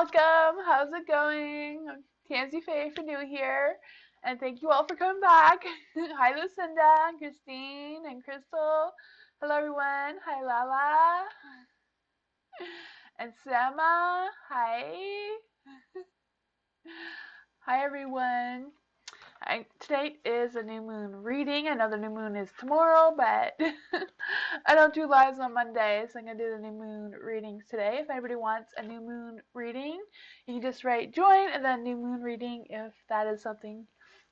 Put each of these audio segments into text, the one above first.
welcome. How's it going? Tansy Fae for new here. And thank you all for coming back. Hi Lucinda, and Christine, and Crystal. Hello everyone. Hi Lala. And Sama. Hi. Hi everyone. Today is a new moon reading. I know the new moon is tomorrow, but I don't do lives on Mondays, so I'm going to do the new moon readings today. If anybody wants a new moon reading, you can just write join and then new moon reading if that is something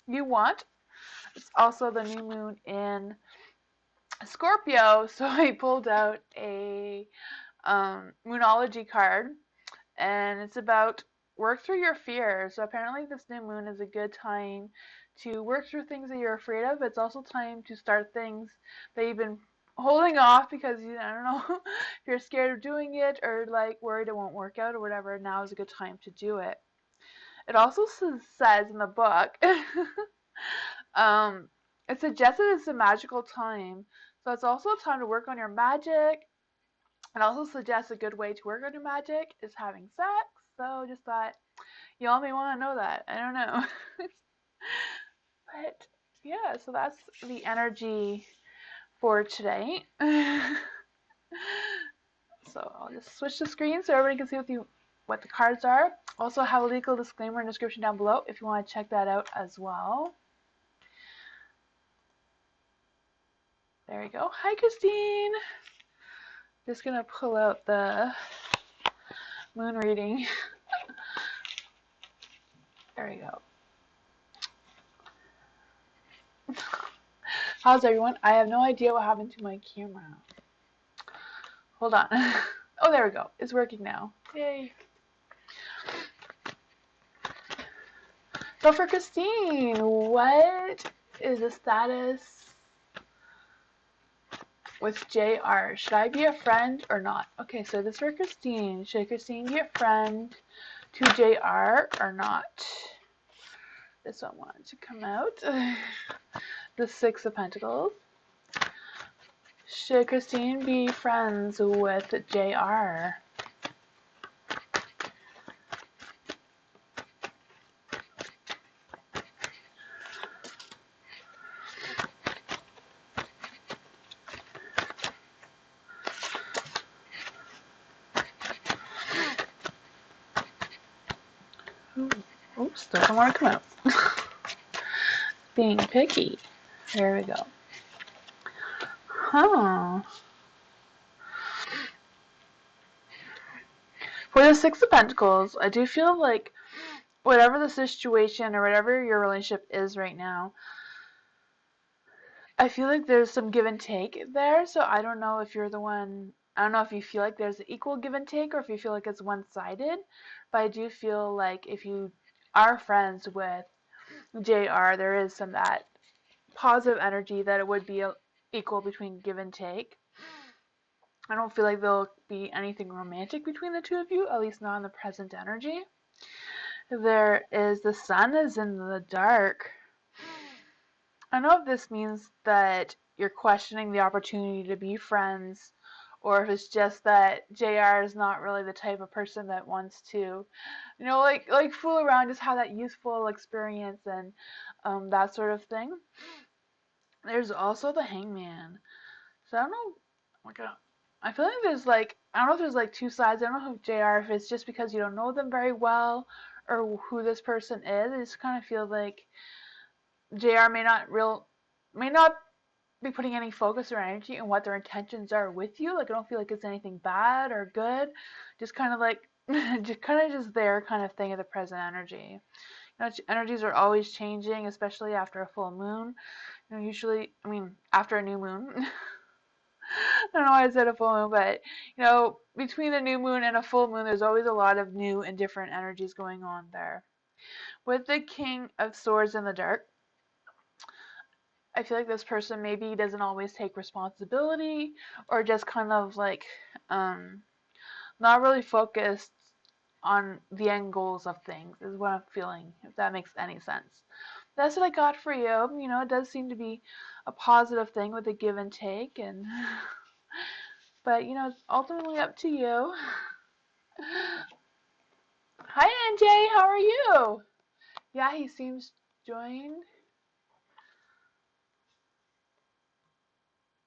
you want. It's also the new moon in Scorpio, so I pulled out a moonology card, and it's about work through your fears. So apparently this new moon is a good time to work through things that you're afraid of. It's also time to start things that you've been holding off because I don't know if you're scared of doing it or like worried it won't work out or whatever. Now is a good time to do it. It also says in the book it suggests that it's a magical time, so it's also a time to work on your magic. It also suggests a good way to work on your magic is having sex. So just thought y'all may want to know that. I don't know. But yeah, so that's the energy for today. So I'll just switch the screen so everybody can see what the cards are. Also have a legal disclaimer in the description down below if you want to check that out as well. There we go. Hi Christine. Just gonna pull out the moon reading. There we go. How's everyone? I have no idea what happened to my camera. Hold on. Oh, there we go. It's working now. Yay. So for Christine, what is the status with JR? Should I be a friend or not? Okay, so this is for Christine. Should Christine be a friend to JR or not? This one wanted to come out. The Six of Pentacles. Should Christine be friends with JR? Oops, doesn't want to come out. Being picky. There we go. Huh. For the Six of Pentacles, I do feel like whatever the situation or whatever your relationship is right now, I feel like there's some give and take there. So I don't know if you're the one, I don't know if you feel like there's an equal give and take or if you feel like it's one-sided. But I do feel like if you are friends with JR, there is some that positive energy that it would be equal between give and take. I don't feel like there'll be anything romantic between the two of you, at least not in the present energy. There is the sun is in the dark. I don't know if this means that you're questioning the opportunity to be friends, or if it's just that JR is not really the type of person that wants to, like fool around, just have that youthful experience and that sort of thing. There's also the Hangman. So I don't know. Like, I feel like there's like, I don't know if there's like two sides. I don't know if JR, if it's just because you don't know them very well or who this person is. I just kind of feel like JR may not be putting any focus or energy on what their intentions are with you. Like I don't feel like it's anything bad or good. Just kind of like just their kind of thing of the present energy. Energies are always changing, especially after a full moon. Usually, I mean, after a new moon. I don't know why I said a full moon, but between a new moon and a full moon, there's always a lot of new and different energies going on there. With the King of Swords in the dark, I feel like this person maybe doesn't always take responsibility or just kind of like not really focused on the end goals of things is what I'm feeling, if that makes any sense. That's what I got for you. It does seem to be a positive thing with the give and take, and but it's ultimately up to you. Hi, NJ. How are you? Yeah, he seems joined.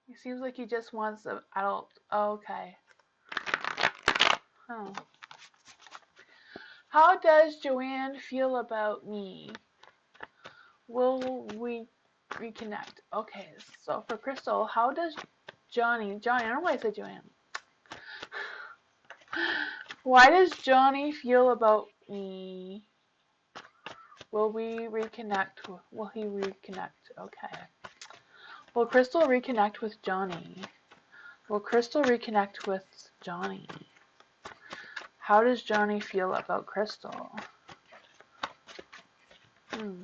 He seems like he just wants an adult. Oh, okay. Oh. How does Joanne feel about me? Will we reconnect? Okay, so for Crystal, how does Johnny, I don't know why I said Joanne. Why does Johnny feel about me? Will we reconnect? Will he reconnect? Okay. Will Crystal reconnect with Johnny? Will Crystal reconnect with Johnny? How does Johnny feel about Crystal? Hmm.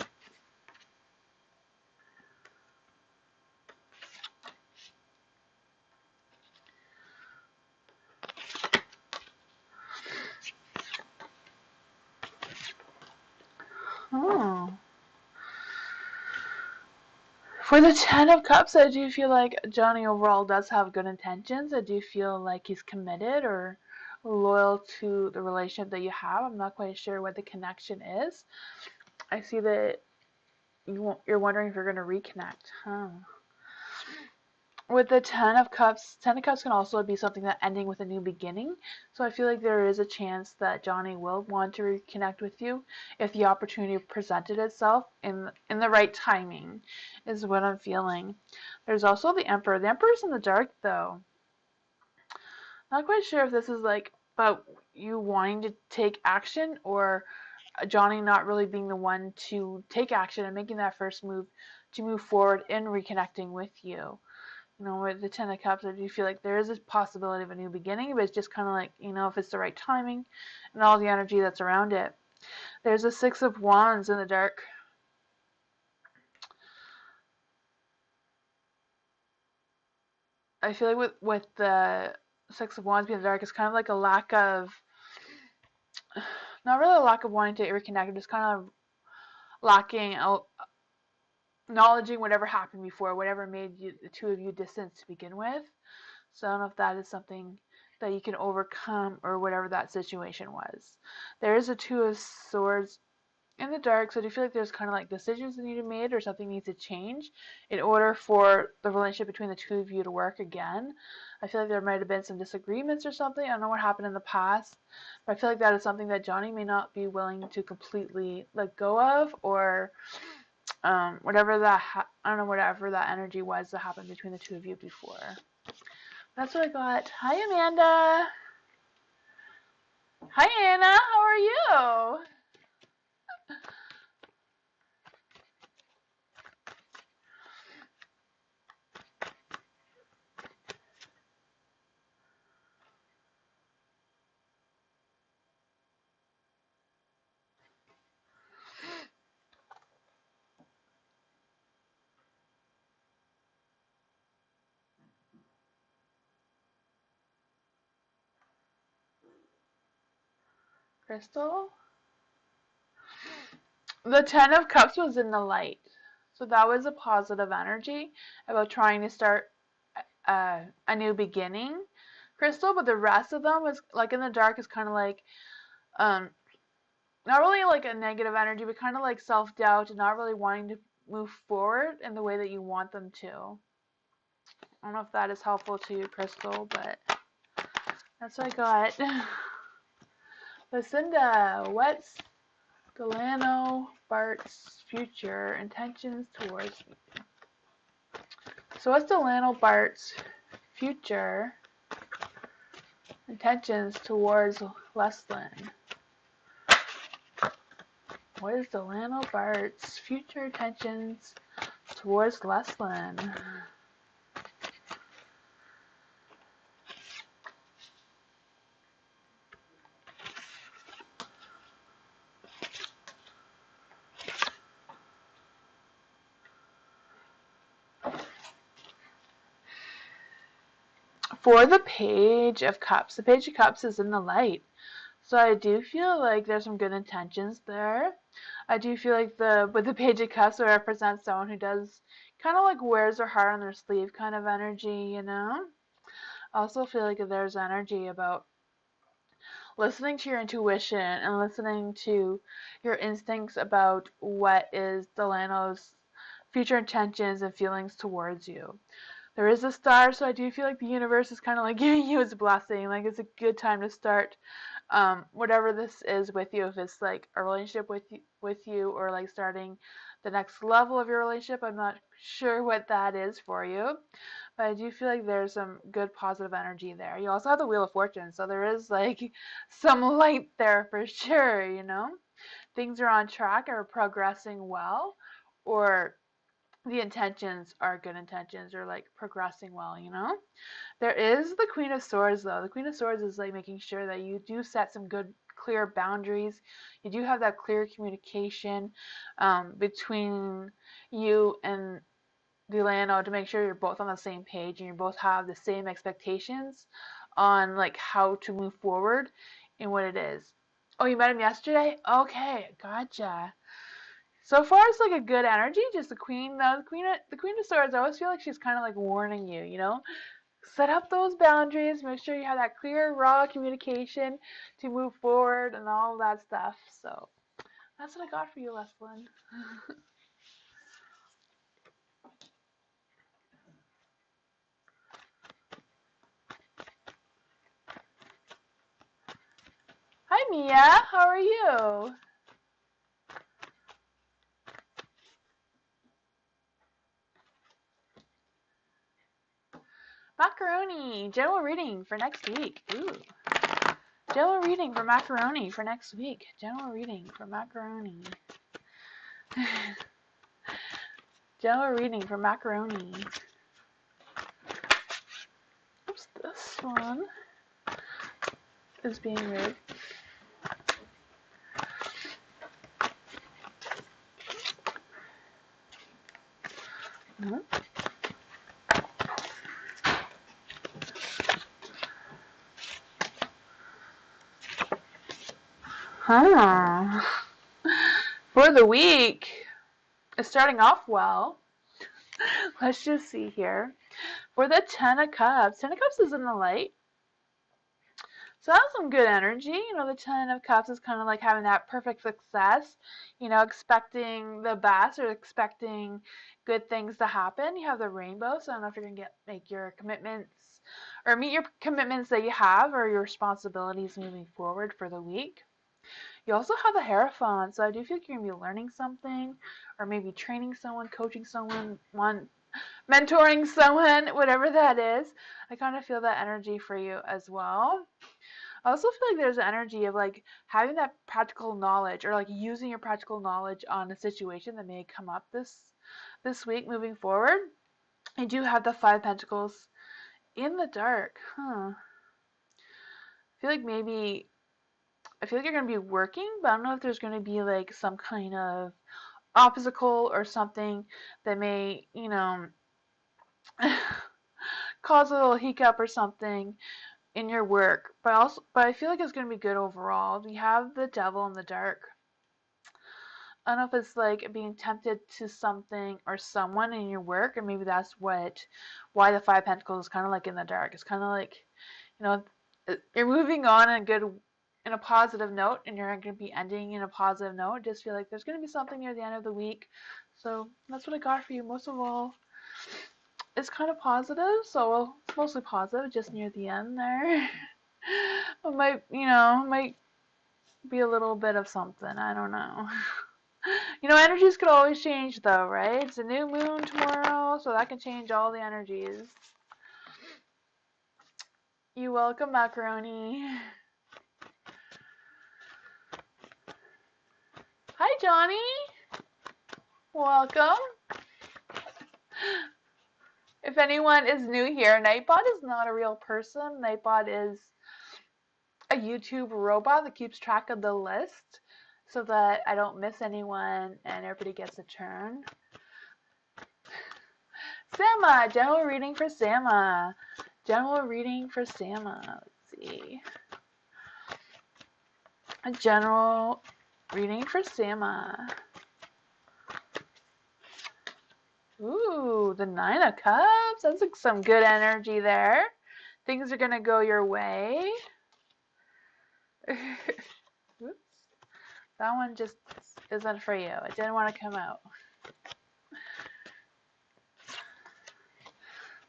Oh. For the Ten of Cups, I do feel like Johnny overall does have good intentions. I do feel like he's committed or loyal to the relationship that you have. I'm not quite sure what the connection is. I see that you're wondering if you're going to reconnect. Huh. With the Ten of Cups can also be something that ending with a new beginning. So I feel like there is a chance that Johnny will want to reconnect with you if the opportunity presented itself in the right timing, is what I'm feeling. There's also the Emperor. The Emperor's in the dark though. Not quite sure if this is like about you wanting to take action or Johnny not really being the one to take action and making that first move to move forward in reconnecting with you. With the Ten of Cups, I do feel like there is a possibility of a new beginning, but it's just kind of like, if it's the right timing and all the energy that's around it. There's a Six of Wands in the dark. I feel like with the Six of Wands being in the dark, it's kind of like a lack of, not really a lack of wanting to reconnect, just kind of lacking acknowledging whatever happened before, whatever made the two of you distant to begin with. So I don't know if that is something that you can overcome or whatever that situation was. There is a Two of Swords in the dark, so do you feel like there's kind of like decisions that need to be made or something needs to change in order for the relationship between the two of you to work again? I feel like there might have been some disagreements or something. I don't know what happened in the past, but I feel like that is something that Johnny may not be willing to completely let go of, or whatever that I don't know, whatever that energy was that happened between the two of you before. That's what I got. Hi, Amanda. Hi, Anna. How are you? Crystal? The Ten of Cups was in the light. So that was a positive energy about trying to start a new beginning, Crystal. But the rest of them was like in the dark, is kind of like um, not really like a negative energy, but kind of like self-doubt and not really wanting to move forward in the way that you want them to. I don't know if that is helpful to you, Crystal, but that's what I got. Lucinda, what's Delano Bart's future intentions towards me? So what's Delano Bart's future intentions towards Leslin? What is Delano Bart's future intentions towards Leslin? For the Page of Cups, the Page of Cups is in the light. So I do feel like there's some good intentions there. I do feel like with the Page of Cups, it represents someone who does kind of like wears their heart on their sleeve kind of energy, I also feel like there's energy about listening to your intuition and listening to your instincts about what is Delano's future intentions and feelings towards you. There is a star, so I do feel like the universe is kind of like giving you its blessing. Like it's a good time to start whatever this is with you. If it's like a relationship with you, or like starting the next level of your relationship, I'm not sure what that is for you, but I do feel like there's some good positive energy there. You also have the Wheel of Fortune, so there is like some light there for sure. You know, things are on track or progressing well, or the intentions are good intentions or like progressing well, you know? There is the Queen of Swords though. The Queen of Swords is like making sure that you do set some good clear boundaries. You do have that clear communication between you and Delano to make sure you're both on the same page and you both have the same expectations on like how to move forward in what it is. Oh, you met him yesterday? Okay, gotcha. So far, it's like a good energy. Just the queen, though. The queen of swords. I always feel like she's kind of like warning you. You know, set up those boundaries. Make sure you have that clear, raw communication to move forward and all of that stuff. So that's what I got for you, Leslin. Hi, Mia. How are you? Macaroni. General reading for next week. Ooh. General reading for macaroni for next week. General reading for macaroni. General reading for macaroni. Oops, this one is being weird. Huh. For the week, it's starting off well. Let's just see here. For the Ten of Cups, Ten of Cups is in the light. So that's some good energy. You know, the Ten of Cups is kind of like having that perfect success, you know, expecting the best or expecting good things to happen. You have the Rainbow, so I don't know if you're going to make your commitments or meet your commitments that you have or your responsibilities moving forward for the week. You also have the Hierophant, so I do feel like you're going to be learning something or maybe training someone, coaching someone, mentoring someone, whatever that is. I kind of feel that energy for you as well. I also feel like there's an energy of like having that practical knowledge or like using your practical knowledge on a situation that may come up this week moving forward. I do have the Five Pentacles in the dark. I feel like you're going to be working, but I don't know if there's going to be like some kind of obstacle or something that may, you know, cause a little hiccup or something in your work. But I feel like it's going to be good overall. We have the Devil in the dark. I don't know if it's like being tempted to something or someone in your work, or maybe that's why the Five Pentacles is kind of like in the dark. It's kind of like, you know, you're moving on in a positive note, and you're going to be ending in a positive note. I just feel like there's going to be something near the end of the week. So that's what I got for you. Most of all, it's kind of positive, so it's mostly positive, just near the end there. It might be a little bit of something. I don't know. You know, energies could always change though, right? It's a new moon tomorrow, so that can change all the energies. You're welcome, Macaroni. Hi, Johnny. Welcome. If anyone is new here, Nightbot is not a real person. Nightbot is a YouTube robot that keeps track of the list so that I don't miss anyone and everybody gets a turn. Sama, general reading for Sama. General reading for Sama. Let's see. A general reading for Sama. Ooh, the Nine of Cups. That's like some good energy there. Things are going to go your way. Oops. That one just isn't for you. It didn't want to come out.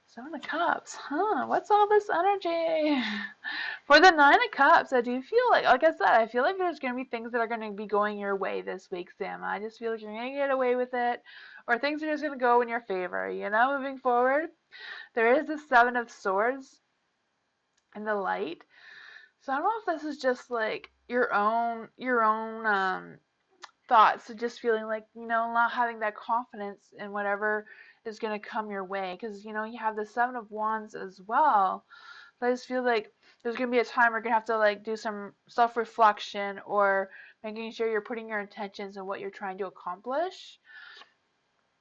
Seven of Cups. Huh, what's all this energy? For the Nine of Cups, I do feel like I said, I feel like there's going to be things that are going to be going your way this week, Sam. I just feel like you're going to get away with it, or things are just going to go in your favor, moving forward. There is the Seven of Swords in the light. So I don't know if this is just like your own thoughts of just feeling like, not having that confidence in whatever is going to come your way. Because, you have the Seven of Wands as well. But I just feel like there's going to be a time where you're going to have to like do some self-reflection or making sure you're putting your intentions in what you're trying to accomplish.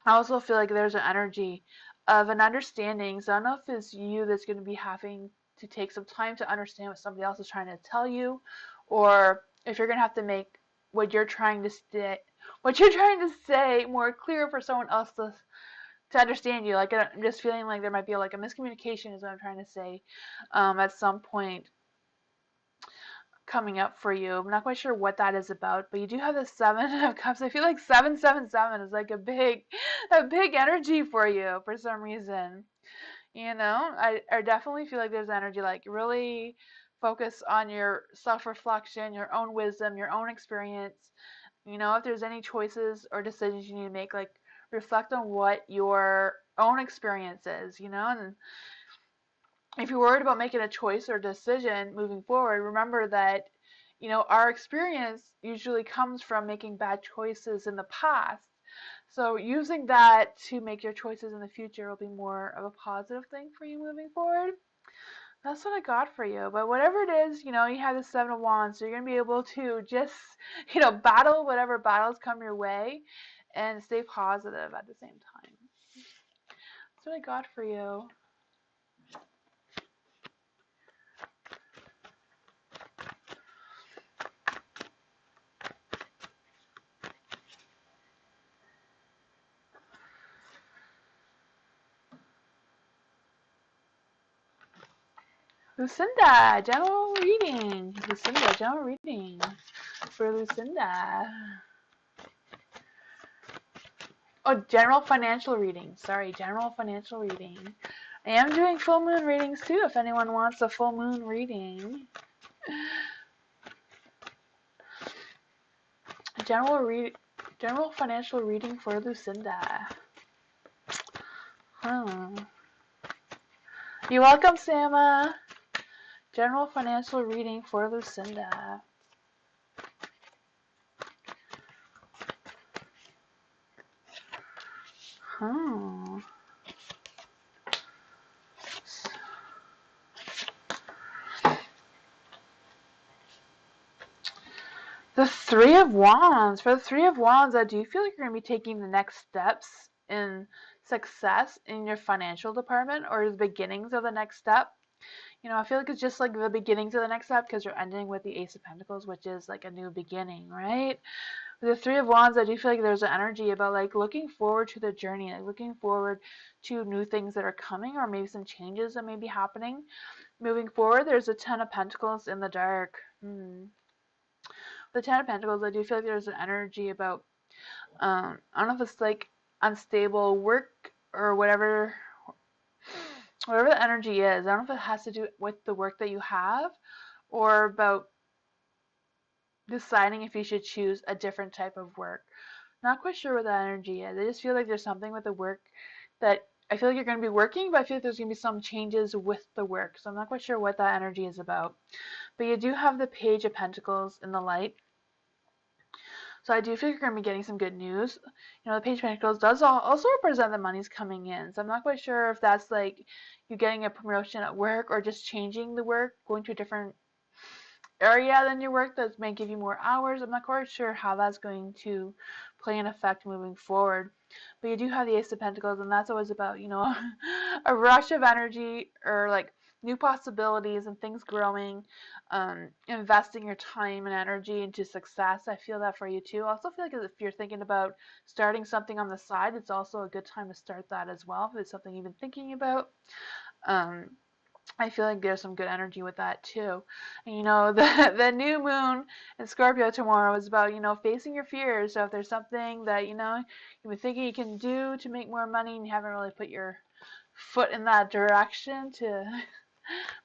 I also feel like there's an energy of an understanding. So I don't know if it's you that's going to be having to take some time to understand what somebody else is trying to tell you, or if you're going to have to make what you're trying to say more clear for someone else to understand you. Like, I'm just feeling like there might be like a miscommunication is what I'm trying to say at some point coming up for you. I'm not quite sure what that is about, but you do have the Seven of Cups. I feel like 777 is like a big energy for you for some reason. I definitely feel like there's energy, like really focus on your self-reflection, your own wisdom, your own experience. If there's any choices or decisions you need to make, like reflect on what your own experience is, and if you're worried about making a choice or decision moving forward, remember that, our experience usually comes from making bad choices in the past. So using that to make your choices in the future will be more of a positive thing for you moving forward. That's what I got for you. But whatever it is, you have the Seven of Wands, so you're going to be able to just, battle whatever battles come your way and stay positive at the same time. That's what I got for you. Lucinda, general reading. Lucinda, general reading for Lucinda. Oh, general financial reading. Sorry, general financial reading. I am doing full moon readings too if anyone wants a full moon reading. General financial reading for Lucinda. You're welcome, Sama. General financial reading for Lucinda. The Three of Wands. For the Three of Wands, I do feel like you're going to be taking the next steps in success in your financial department, or the beginnings of the next step. I feel like it's just like the beginnings of the next step because you're ending with the Ace of Pentacles, which is like a new beginning, right? With the Three of Wands, I do feel like there's an energy about like looking forward to the journey, like looking forward to new things that are coming, or maybe some changes that may be happening. Moving forward, there's a Ten of Pentacles in the dark. The Ten of Pentacles, I do feel like there's an energy about, I don't know if it's like unstable work or whatever the energy is. I don't know if it has to do with the work that you have or about deciding if you should choose a different type of work. Not quite sure what that energy is. I just feel like there's something with the work that I feel like you're going to be working, but I feel like there's going to be some changes with the work. So I'm not quite sure what that energy is about. But you do have the Page of Pentacles in the light. So I do feel you're going to be getting some good news. The Page of Pentacles does also represent the money's coming in. So I'm not quite sure if that's like you getting a promotion at work or just changing the work, going to a different area than your work that may give you more hours. I'm not quite sure how that's going to play an effect moving forward. But you do have the Ace of Pentacles, and that's always about, a rush of energy or like new possibilities and things growing, investing your time and energy into success. I feel that for you too. I also feel like if you're thinking about starting something on the side, it's also a good time to start that as well, if it's something you've been thinking about. I feel like there's some good energy with that too. And, you know, the new moon in Scorpio tomorrow is about, you know, facing your fears. So if there's something that, you know, you've been thinking you can do to make more money and you haven't really put your foot in that direction, to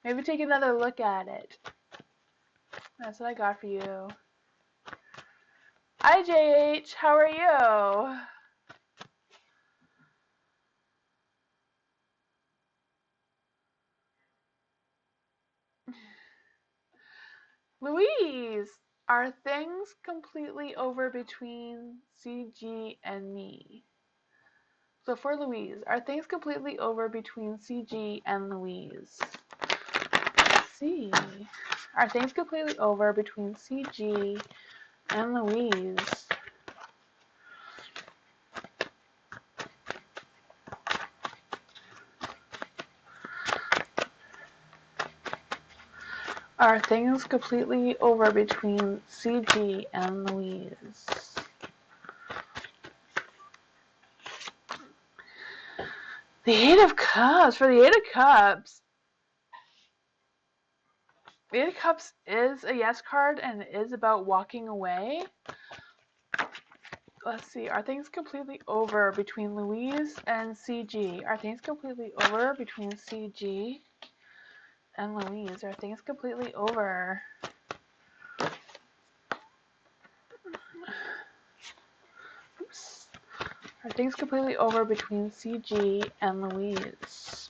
maybe take another look at it. That's what I got for you. Hi, JH. How are you? Louise, are things completely over between CG and me? So for Louise, are things completely over between CG and Louise? Let's see. Are things completely over between CG and Louise? Are things completely over between CG and Louise? The Eight of Cups. For the Eight of Cups, the Eight of Cups is a yes card and it is about walking away. Let's see. Are things completely over between Louise and CG? Are things completely over between CG and Louise? Are things completely over? Oops. Are things completely over between CG and Louise?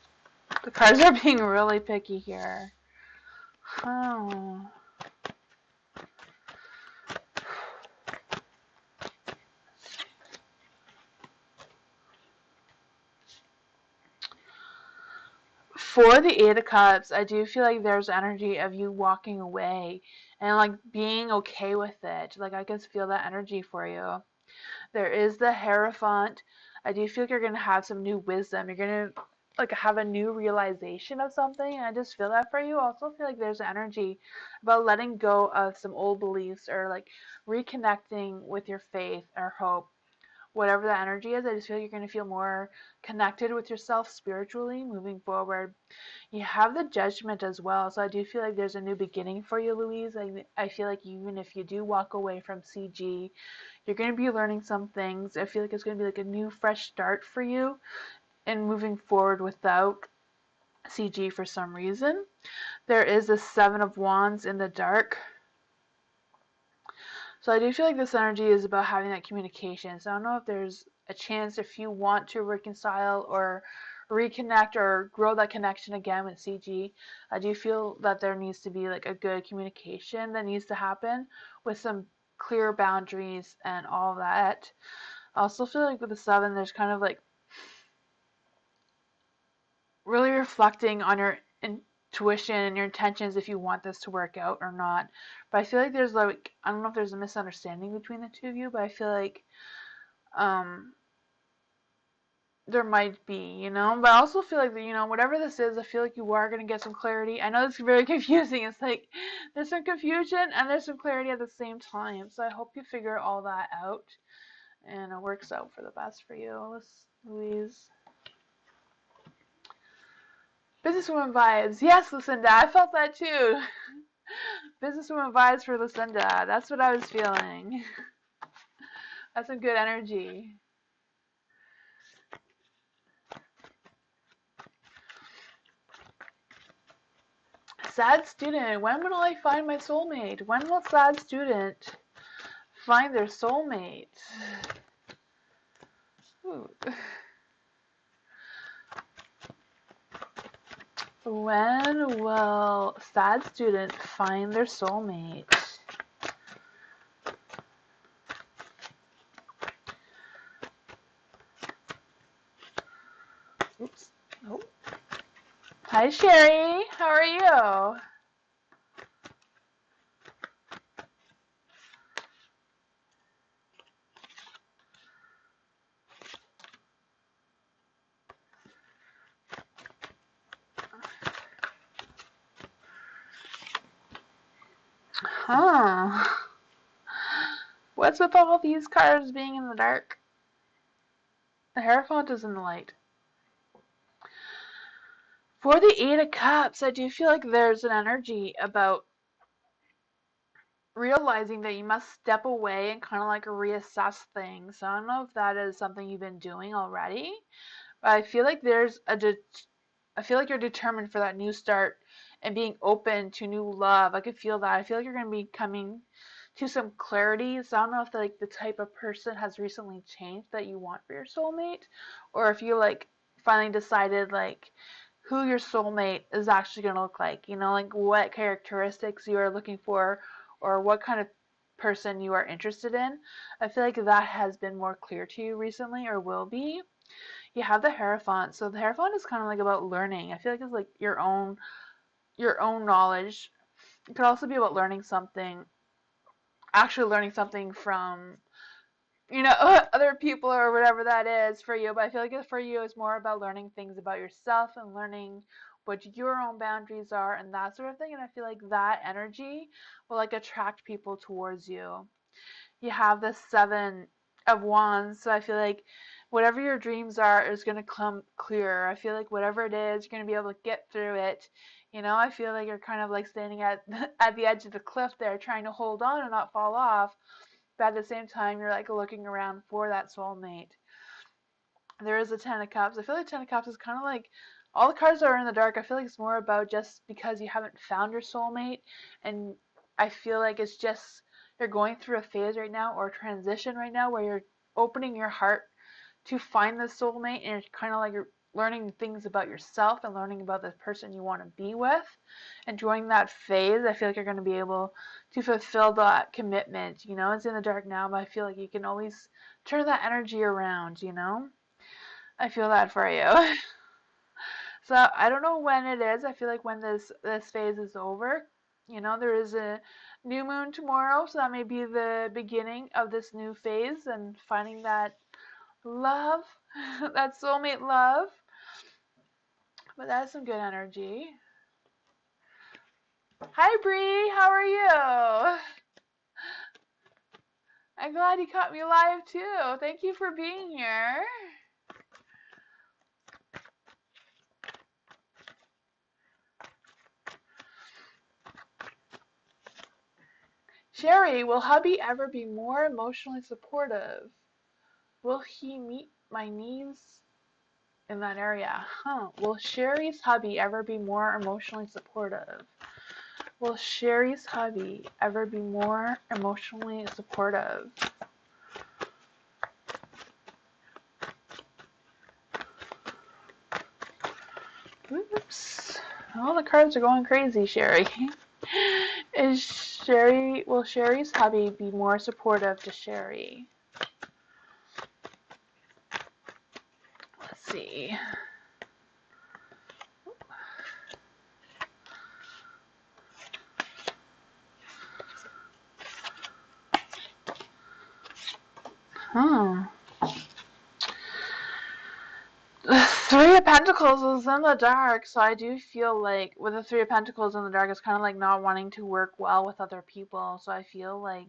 The cards are being really picky here. Oh. For the Eight of Cups, I do feel like there's energy of you walking away and like being okay with it. Like I can feel that energy for you. There is the Hierophant. I do feel like you're going to have some new wisdom. You're going to like have a new realization of something. And I just feel that for you. I also feel like there's energy about letting go of some old beliefs or like reconnecting with your faith or hope. Whatever that energy is, I just feel like you're going to feel more connected with yourself spiritually moving forward. You have the Judgment as well, so I do feel like there's a new beginning for you, Louise. I feel like even if you do walk away from CG, you're going to be learning some things. I feel like it's going to be like a new, fresh start for you and moving forward without CG for some reason. There is the Seven of Wands in the dark. So I do feel like this energy is about having that communication. So I don't know if there's a chance if you want to reconcile or reconnect or grow that connection again with CG. I do feel that there needs to be like a good communication that needs to happen with some clear boundaries and all that. I also feel like with the Seven, there's kind of like really reflecting on your intuition and your intentions if you want this to work out or not. But I feel like there's like, I don't know if there's a misunderstanding between the two of you, but I feel like there might be, you know. But I also feel like, you know, whatever this is, I feel like you are going to get some clarity. I know it's very confusing. It's like there's some confusion and there's some clarity at the same time. So I hope you figure all that out and it works out for the best for you, Louise. Businesswoman vibes. Yes, Lucinda, I felt that too. Businesswoman vibes for Lucinda. That's what I was feeling. That's some good energy. Sad student. When will I find my soulmate? When will sad student find their soulmate? Ooh. When will sad student find their soulmate? Oops. Oh. Hi, Sherry. How are you? Huh. What's with all these cards being in the dark? The Hierophant is in the light. For the Eight of Cups, I do feel like there's an energy about realizing that you must step away and kind of like reassess things. So I don't know if that is something you've been doing already, but I feel like I feel like you're determined for that new start and being open to new love. I could feel that. I feel like you're going to be coming to some clarity. So I don't know if like the type of person has recently changed that you want for your soulmate, or if you like finally decided like who your soulmate is actually going to look like, like what characteristics you are looking for or what kind of person you are interested in. I feel like that has been more clear to you recently or will be. You have the Hierophant. So the Hierophant is kind of like about learning. I feel like it's like your own knowledge. It could also be about actually learning something from other people or whatever that is for you. But I feel like for you it's more about learning things about yourself and learning what your own boundaries are and that sort of thing. And I feel like that energy will like attract people towards you. You have the Seven of Wands, so I feel like whatever your dreams are is going to come clearer. I feel like whatever it is, you're going to be able to get through it. I feel like you're kind of like standing at at the edge of the cliff there, trying to hold on and not fall off. But at the same time, you're like looking around for that soulmate. There is a Ten of Cups. I feel like Ten of Cups is kind of like all the cards are in the dark. I feel like it's more about just because you haven't found your soulmate, and I feel like it's just you're going through a phase right now or a transition right now where you're opening your heart to find the soulmate, and it's kind of like you're learning things about yourself and learning about the person you want to be with. And during that phase, I feel like you're going to be able to fulfill that commitment. It's in the dark now, but I feel like you can always turn that energy around. I feel that for you. So I don't know when it is. I feel like when this phase is over, there is a new moon tomorrow, so that may be the beginning of this new phase and finding that love, that soulmate love. But that's some good energy. Hi Bree, how are you? I'm glad you caught me live too. Thank you for being here. Sherry, will hubby ever be more emotionally supportive? Will he meet my needs in that area? Will Sherry's hubby ever be more emotionally supportive? Will Sherry's hubby ever be more emotionally supportive? Oops. All the cards are going crazy, Sherry. Will Sherry's hubby be more supportive to Sherry? Let's see. The Three of Pentacles is in the dark, so I do feel like with the Three of Pentacles in the dark, it's kind of like not wanting to work well with other people. So I feel like,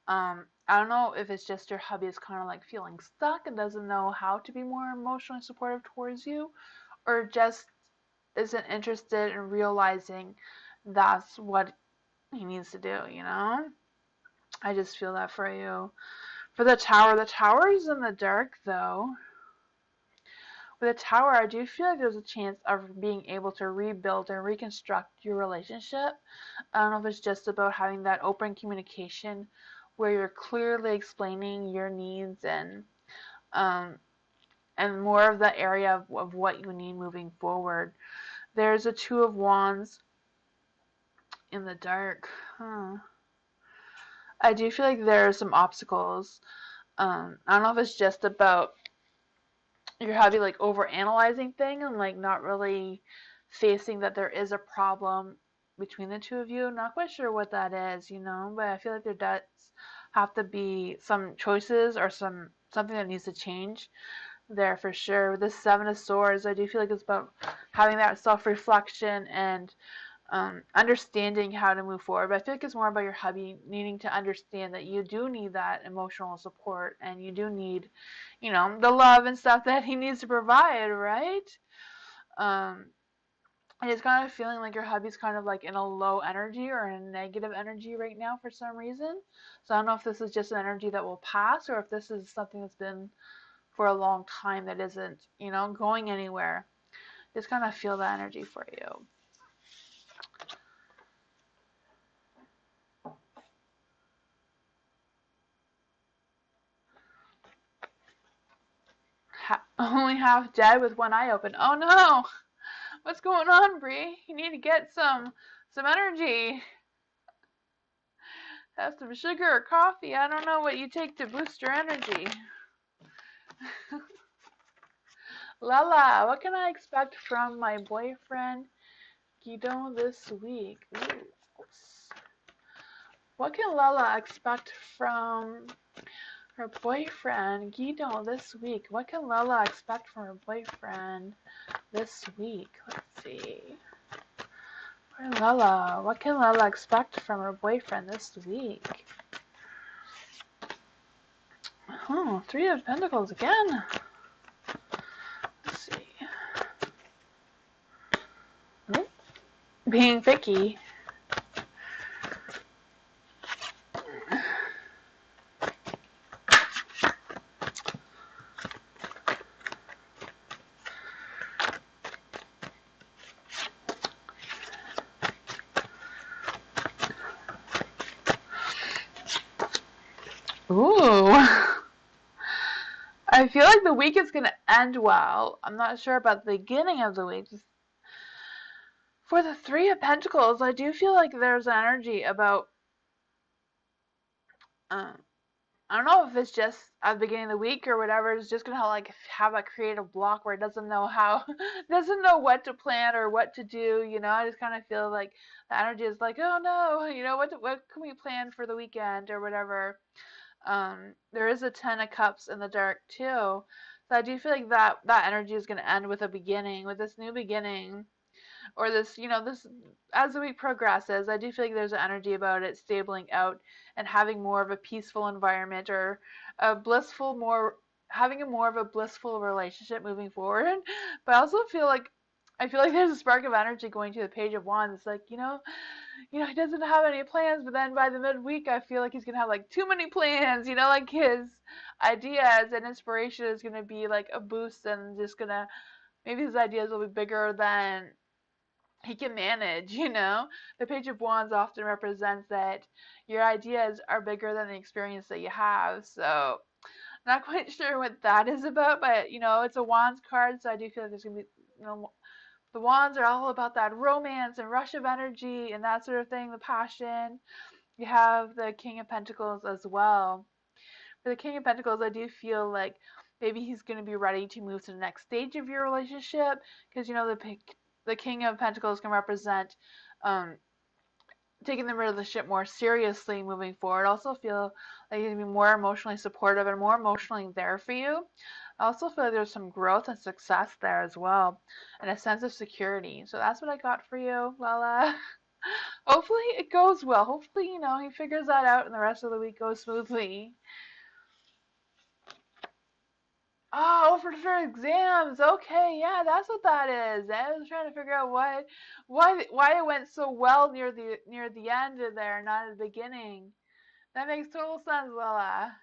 I don't know if it's just your hubby is kind of like feeling stuck and doesn't know how to be more emotionally supportive towards you, or just isn't interested in realizing that's what he needs to do. I just feel that for you. For the Tower is in the dark though. With a Tower, I do feel like there's a chance of being able to rebuild and reconstruct your relationship. I don't know if it's just about having that open communication where you're clearly explaining your needs um, and more of the area of what you need moving forward. There's a Two of Wands in the dark. I do feel like there are some obstacles. I don't know if it's just about you're having like over analyzing thing and like not really facing that there is a problem between the two of you. Not quite sure what that is, but I feel like there does have to be some choices or something that needs to change there for sure. With the Seven of Swords, I do feel like it's about having that self-reflection and understanding how to move forward. But I feel like it's more about your hubby needing to understand that you do need that emotional support and you do need, the love and stuff that he needs to provide, right? Um, And it's kind of feeling like your hubby's kind of like in a low energy or in a negative energy right now for some reason. So I don't know if this is just an energy that will pass or if this is something that's been for a long time that isn't, you know, going anywhere. Just kind of feel that energy for you. Only half dead with one eye open. Oh no! What's going on, Bree? You need to get some energy. Have some sugar or coffee. I don't know what you take to boost your energy. Lala, what can I expect from my boyfriend Guido this week? Ooh. What can Lala expect from her boyfriend Guido this week? What can Lala expect from her boyfriend this week? Let's see. Lala, what can Lala expect from her boyfriend this week? Oh, Three of Pentacles again. Let's see. Oh, being picky. Ooh. I feel like the week is going to end well. I'm not sure about the beginning of the week. For the Three of Pentacles, I do feel like there's energy about, I don't know if it's just at the beginning of the week or whatever. It's just gonna have a creative block where it doesn't know doesn't know what to plan or what to do. You know, I just kind of feel like the energy is like, oh no, you know, what can we plan for the weekend or whatever. There is a Ten of Cups in the dark too, so I do feel like that energy is gonna end with a beginning, with this new beginning. Or this, you know, this as the week progresses, I do feel like there's an energy about it stabling out and having more of a peaceful environment or a blissful, having a more of a blissful relationship moving forward. But I also I feel like there's a spark of energy going to the Page of Wands. It's like, he doesn't have any plans, but then by the midweek, I feel like he's gonna have like too many plans. You know, like his ideas and inspiration is gonna be like a boost, and just gonna maybe his ideas will be bigger than he can manage, you know? The Page of Wands often represents that your ideas are bigger than the experience that you have. So, not quite sure what that is about, but it's a Wands card, so I do feel like there's gonna be, the Wands are all about that romance and rush of energy and that sort of thing, the passion. You have the King of Pentacles as well. For the King of Pentacles, I do feel like maybe he's going to be ready to move to the next stage of your relationship, because the King of Pentacles can represent um, taking the relationship more seriously moving forward. I also feel like he's going to be more emotionally supportive and more emotionally there for you. I also feel like there's some growth and success there as well, and a sense of security. So that's what I got for you. Well, hopefully it goes well. Hopefully, he figures that out and the rest of the week goes smoothly. Oh, for exams. Okay, yeah, that's what that is. I was trying to figure out why it went so well near the end of there, not at the beginning. That makes total sense, Lila.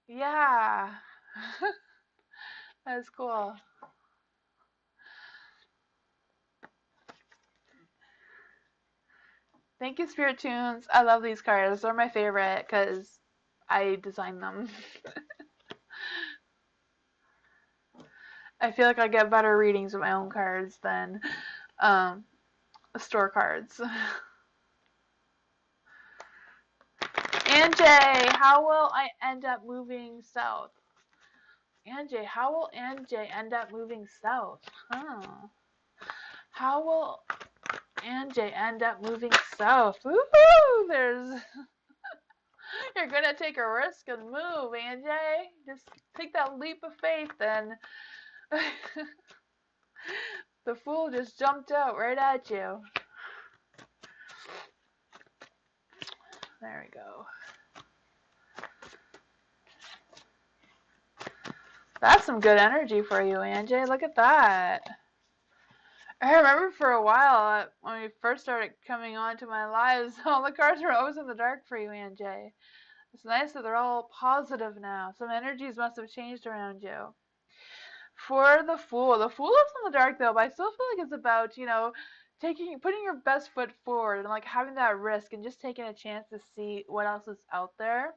Yeah. That's cool. Thank you, Spirit Tunes. I love these cards. They're my favorite because I designed them. I feel like I get better readings with my own cards than store cards. Anjay, how will I end up moving south? Anjay, how will Anjay end up moving south? Huh. How will Anjay end up moving south? Woohoo! You're gonna take a risk and move, Anjay. Just take that leap of faith and the fool just jumped out right at you. There we go. That's some good energy for you, Anjay. Look at that. I remember for a while when we first started coming on to my lives, all the cards were always in the dark for you, AJ. It's nice that they're all positive now. Some energies must have changed around you. For the Fool lives in the dark though, but I still feel like it's about, putting your best foot forward and like having that risk and just taking a chance to see what else is out there.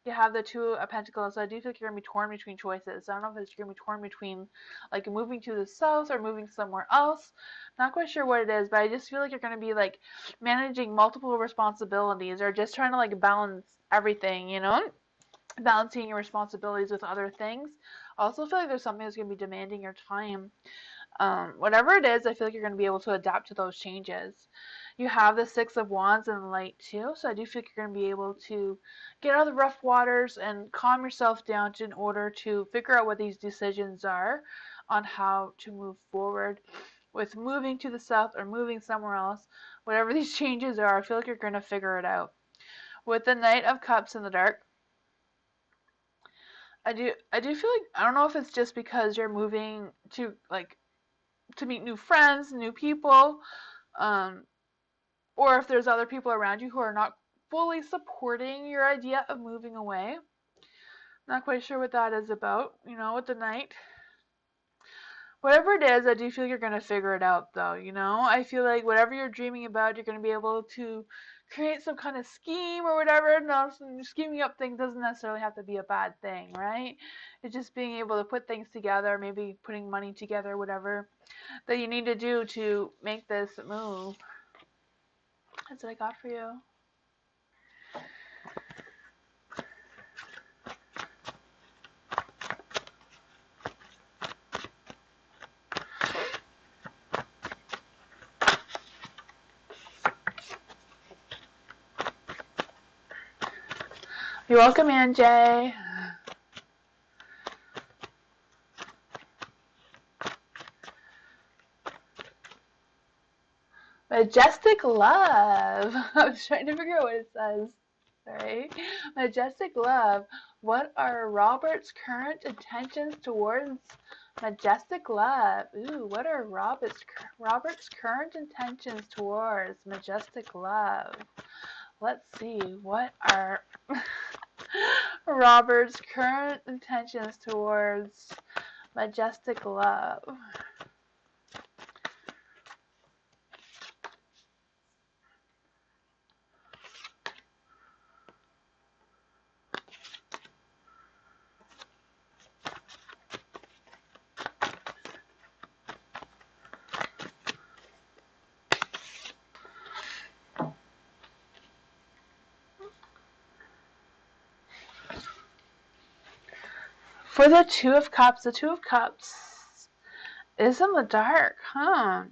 You have the Two of Pentacles, so I do feel like you're gonna be torn between choices. I don't know if it's you're gonna be torn between like moving to the south or moving somewhere else. Not quite sure what it is, but I just feel like you're gonna be like managing multiple responsibilities or just trying to like balance everything, balancing your responsibilities with other things. I also feel like there's something that's going to be demanding your time. Whatever it is, I feel like you're going to be able to adapt to those changes. You have the Six of Wands and the Light too, so I do feel like you're going to be able to get out of the rough waters and calm yourself down in order to figure out what these decisions are on how to move forward with moving to the south or moving somewhere else. Whatever these changes are, I feel like you're going to figure it out. With the Knight of Cups in the dark, I do feel like I don't know if it's just because you're moving to meet new friends, new people, um, or if there's other people around you who are not fully supporting your idea of moving away. Not quite sure what that is about, with the Knight. Whatever it is, I do feel you're going to figure it out, though, I feel like whatever you're dreaming about, you're going to be able to create some kind of scheme or whatever. Now, scheming up things doesn't necessarily have to be a bad thing, right? It's just being able to put things together, maybe putting money together, whatever that you need to do to make this move. That's what I got for you. You're welcome, Anjay. Majestic Love. I was trying to figure out what it says. Sorry. Majestic Love. What are Robert's current intentions towards Majestic Love? Ooh, what are Robert's current intentions towards Majestic Love? Let's see. What are Robert's current intentions towards Majestic Love? For the Two of Cups is in the dark, huh?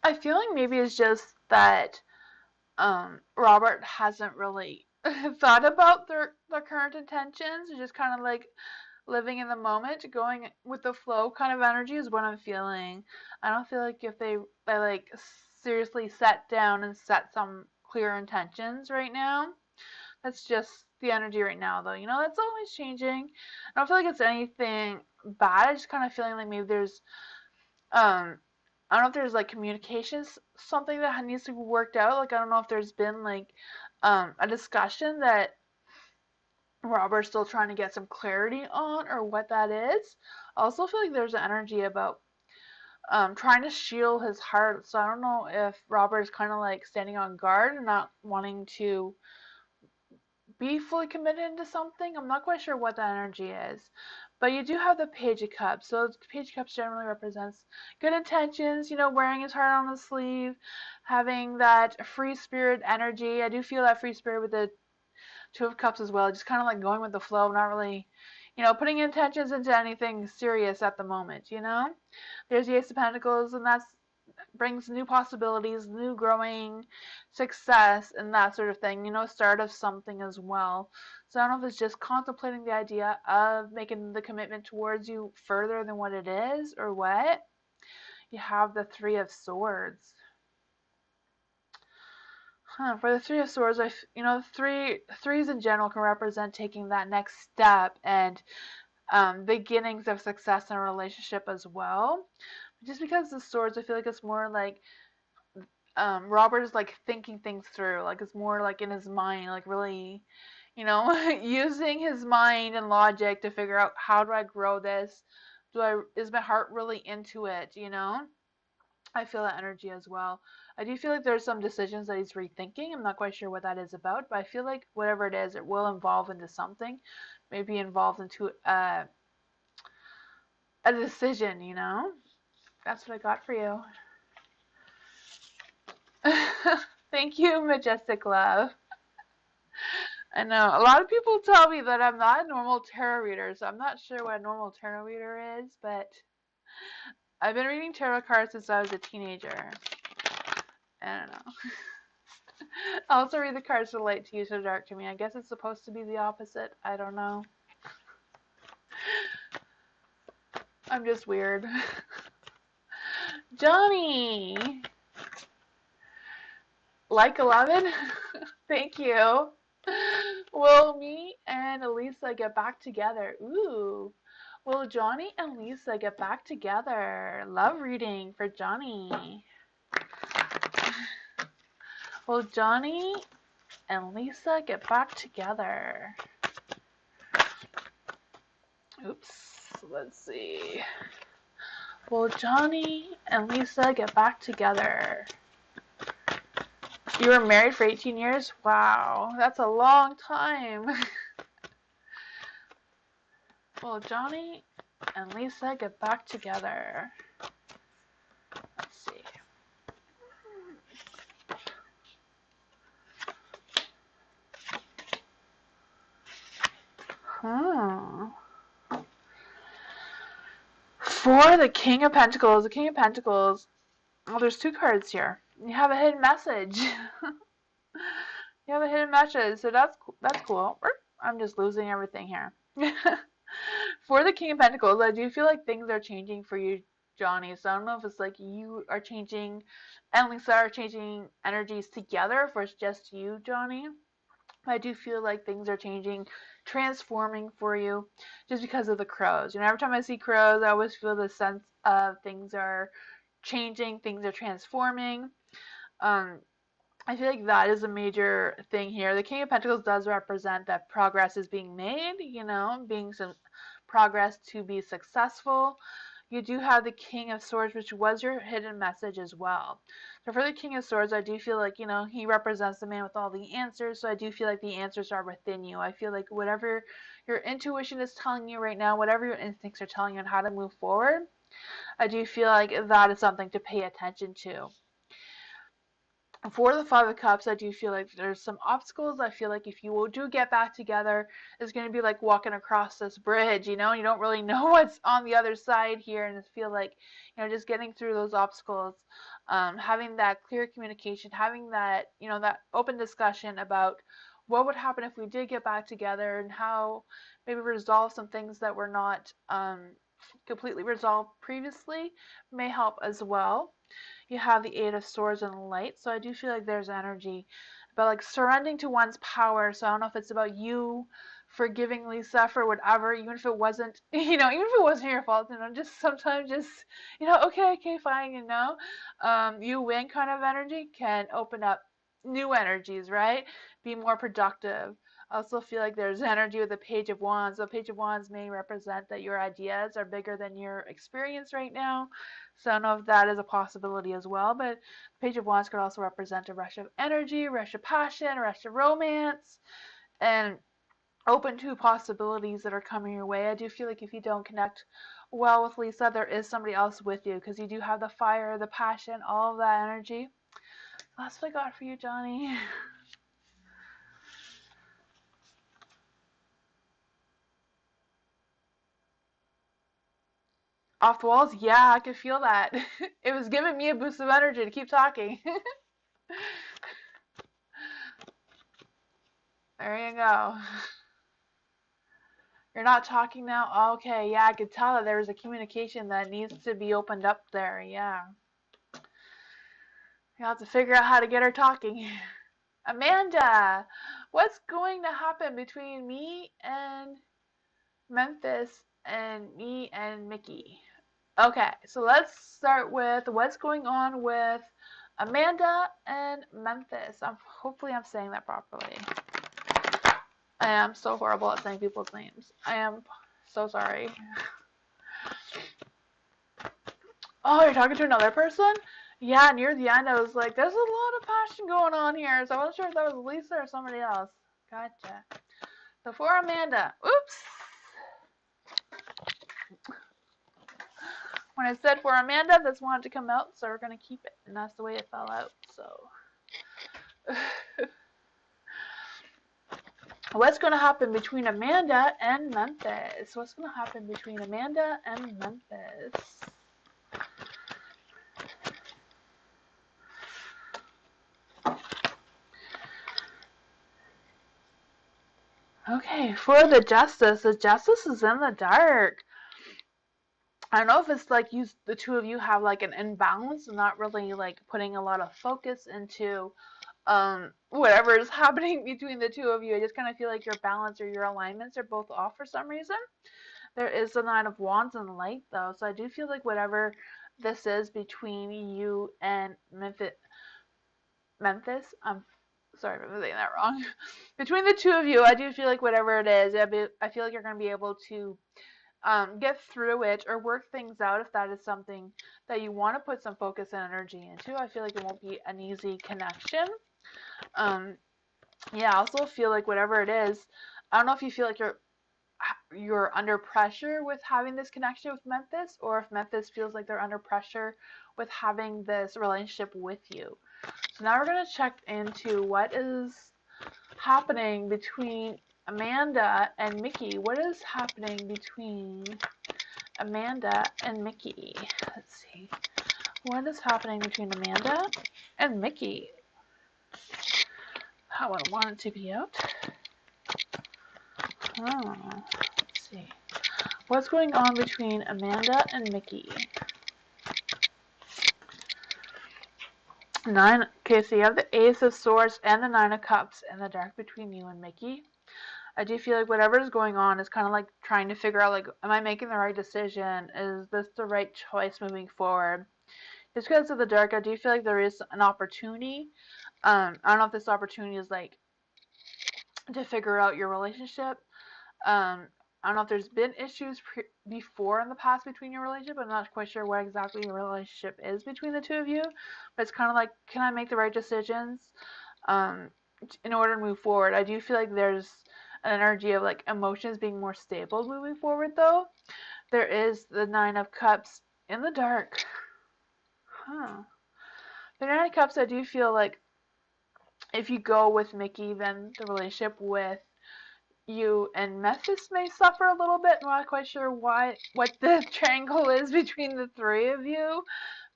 I feel like maybe it's just that Robert hasn't really thought about their current intentions. He's just kind of like living in the moment, going with the flow kind of energy is what I'm feeling. I don't feel like if they like seriously sat down and set some clear intentions right now. That's just the energy right now, though. That's always changing. I don't feel like it's anything bad. I just kind of feeling like maybe there's, I don't know if there's like communications, something that needs to be worked out. Like, I don't know if there's been like, a discussion that Robert's still trying to get some clarity on or what that is. I also feel like there's an energy about trying to shield his heart. So I don't know if Robert is kind of like standing on guard and not wanting to be fully committed into something. I'm not quite sure what that energy is. But you do have the Page of Cups. So the Page of Cups generally represents good intentions, wearing his heart on his sleeve, having that free spirit energy. I do feel that free spirit with the Two of Cups as well. Just kind of like going with the flow, not really, putting intentions into anything serious at the moment, There's the Ace of Pentacles, and that's brings new possibilities, new growing success, and that sort of thing, start of something as well. So I don't know if it's just contemplating the idea of making the commitment towards you further than what it is or what. You have the Three of Swords. For the Three of Swords, threes in general can represent taking that next step and beginnings of success in a relationship as well. Just because the swords, I feel like it's more like Robert is like thinking things through. Like it's more like in his mind, like really, using his mind and logic to figure out how do I grow this? Is my heart really into it? I feel that energy as well. I do feel like there's some decisions that he's rethinking. I'm not quite sure what that is about, but I feel like whatever it is, it will evolve into something. Maybe involved into a decision. That's what I got for you. Thank you, Majestic Love. I know. A lot of people tell me that I'm not a normal tarot reader, so I'm not sure what a normal tarot reader is, but I've been reading tarot cards since I was a teenager. I don't know. I also read the cards so light to you, so dark to me. I guess it's supposed to be the opposite. I don't know. I'm just weird. Johnny! Like 11? Thank you. Will me and Elisa get back together? Ooh. Will Johnny and Lisa get back together? Love reading for Johnny. Will Johnny and Lisa get back together? Oops. Let's see. Will Johnny and Lisa get back together? You were married for 18 years? Wow, that's a long time. Will Johnny and Lisa get back together? Let's see. For the King of Pentacles, well, there's two cards here. You have a hidden message. You have a hidden message, so that's cool. I'm just losing everything here. For the King of Pentacles, I do feel like things are changing for you, Johnny. So I don't know if it's like you are changing and Lisa are changing energies together, if it's just you, Johnny. I do feel like things are changing, transforming for you just because of the crows. Every time I see crows, I always feel the sense of things are changing, things are transforming. I feel like that is a major thing here. The King of Pentacles does represent that progress is being made, being some progress to be successful. You do have the King of Swords, which was your hidden message as well. So for the King of Swords, I do feel like, he represents the man with all the answers. So I do feel like the answers are within you. I feel like whatever your intuition is telling you right now, whatever your instincts are telling you on how to move forward, I do feel like that is something to pay attention to. For the Five of Cups, I do feel like there's some obstacles. I feel like if you do get back together, it's going to be like walking across this bridge, you don't really know what's on the other side here, and I feel like, just getting through those obstacles, having that clear communication, having that, that open discussion about what would happen if we did get back together and how maybe resolve some things that were not completely resolved previously may help as well. You have the Eight of Swords and Light, so I do feel like there's energy about like surrendering to one's power. So I don't know if it's about you forgiving Lisa for whatever, even if it wasn't, even if it wasn't your fault, just sometimes just, okay, fine, you win kind of energy can open up new energies, right? Be more productive. I also feel like there's energy with the Page of Wands. So Page of Wands may represent that your ideas are bigger than your experience right now. So I don't know if that is a possibility as well, but Page of Wands could also represent a rush of energy, a rush of passion, a rush of romance, and open to possibilities that are coming your way. I do feel like if you don't connect well with Lisa, there is somebody else with you because you do have the fire, the passion, all of that energy. That's what I got for you, Johnny. Off the walls? Yeah, I could feel that. It was giving me a boost of energy to keep talking. There you go. You're not talking now? Okay, yeah, I could tell that there was a communication that needs to be opened up there, yeah. You have to figure out how to get her talking. Amanda, what's going to happen between me and Memphis and me and Mickey? Okay, so let's start with what's going on with Amanda and Memphis. Hopefully I'm saying that properly. I am so horrible at saying people's names. I am so sorry. Oh, you're talking to another person? Yeah, near the end I was like, there's a lot of passion going on here, so I wasn't sure if that was Lisa or somebody else. Gotcha. So for Amanda, oops. When I said for Amanda, this wanted to come out, so we're going to keep it. And that's the way it fell out, so. What's going to happen between Amanda and Memphis? What's going to happen between Amanda and Memphis? Okay, for the Justice is in the dark. I don't know if it's like the two of you have like an imbalance and not really like putting a lot of focus into whatever is happening between the two of you. I just kind of feel like your balance or your alignments are both off for some reason. There is the Nine of Wands and Light though, so I do feel like whatever this is between you and Memphis, I'm sorry if I'm saying that wrong. Between the two of you, I do feel like whatever it is, I feel like you're going to be able to get through it or work things out if that is something that you want to put some focus and energy into. I feel like it won't be an easy connection. Yeah, I also feel like whatever it is, I don't know if you feel like you're under pressure with having this connection with Memphis, or if Memphis feels like they're under pressure with having this relationship with you. So now we're going to check into what is happening between Amanda and Mickey. What is happening between Amanda and Mickey? Let's see. What is happening between Amanda and Mickey? How I want it to be out. Let's see. What's going on between Amanda and Mickey? Okay, so you have the Ace of Swords and the Nine of Cups in the dark between you and Mickey. I do feel like whatever is going on is kind of like trying to figure out, like, am I making the right decision? Is this the right choice moving forward? Just because of the dark, I do feel like there is an opportunity. I don't know if this opportunity is like to figure out your relationship. I don't know if there's been issues before in the past between your relationship. I'm not quite sure what exactly your relationship is between the two of you. But it's kind of like, can I make the right decisions in order to move forward? I do feel like there's an energy of like emotions being more stable moving forward though. There is the Nine of Cups in the dark. The Nine of Cups, I do feel like if you go with Mickey, then the relationship with you and Memphis may suffer a little bit. I'm not quite sure what the triangle is between the three of you,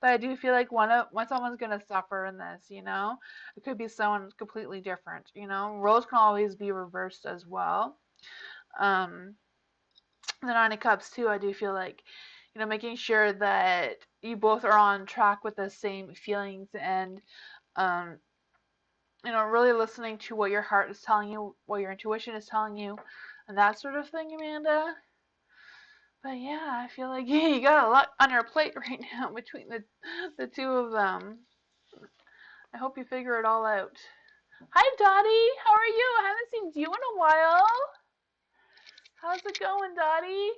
but I do feel like someone's gonna suffer in this. You know, it could be someone completely different. You know, roles can always be reversed as well. The Nine of Cups too. I do feel like, you know, making sure that you both are on track with the same feelings and you know, really listening to what your heart is telling you, what your intuition is telling you, and that sort of thing, Amanda. But yeah, I feel like you got a lot on your plate right now between the two of them. I hope you figure it all out. Hi, Dottie. How are you? I haven't seen you in a while. How's it going, Dottie?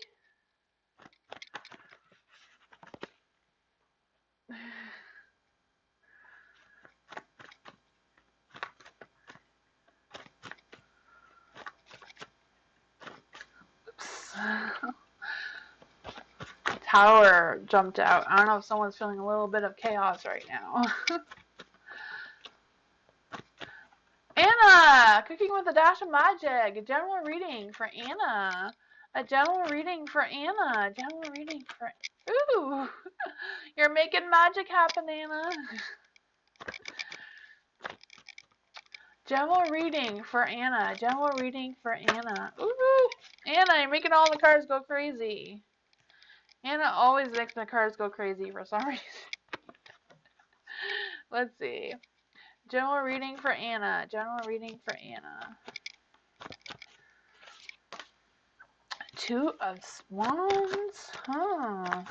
Oops. Tower jumped out. I don't know if someone's feeling a little bit of chaos right now. Anna! Cooking with a Dash of Magic. A general reading for Anna. A general reading for Anna. A general reading for... Ooh! You're making magic happen, Anna. General reading for Anna. General reading for Anna. Ooh! Anna, you're making all the cards go crazy. Anna always makes the cards go crazy for some reason. Let's see. General reading for Anna. General reading for Anna. Two of Wands. Huh.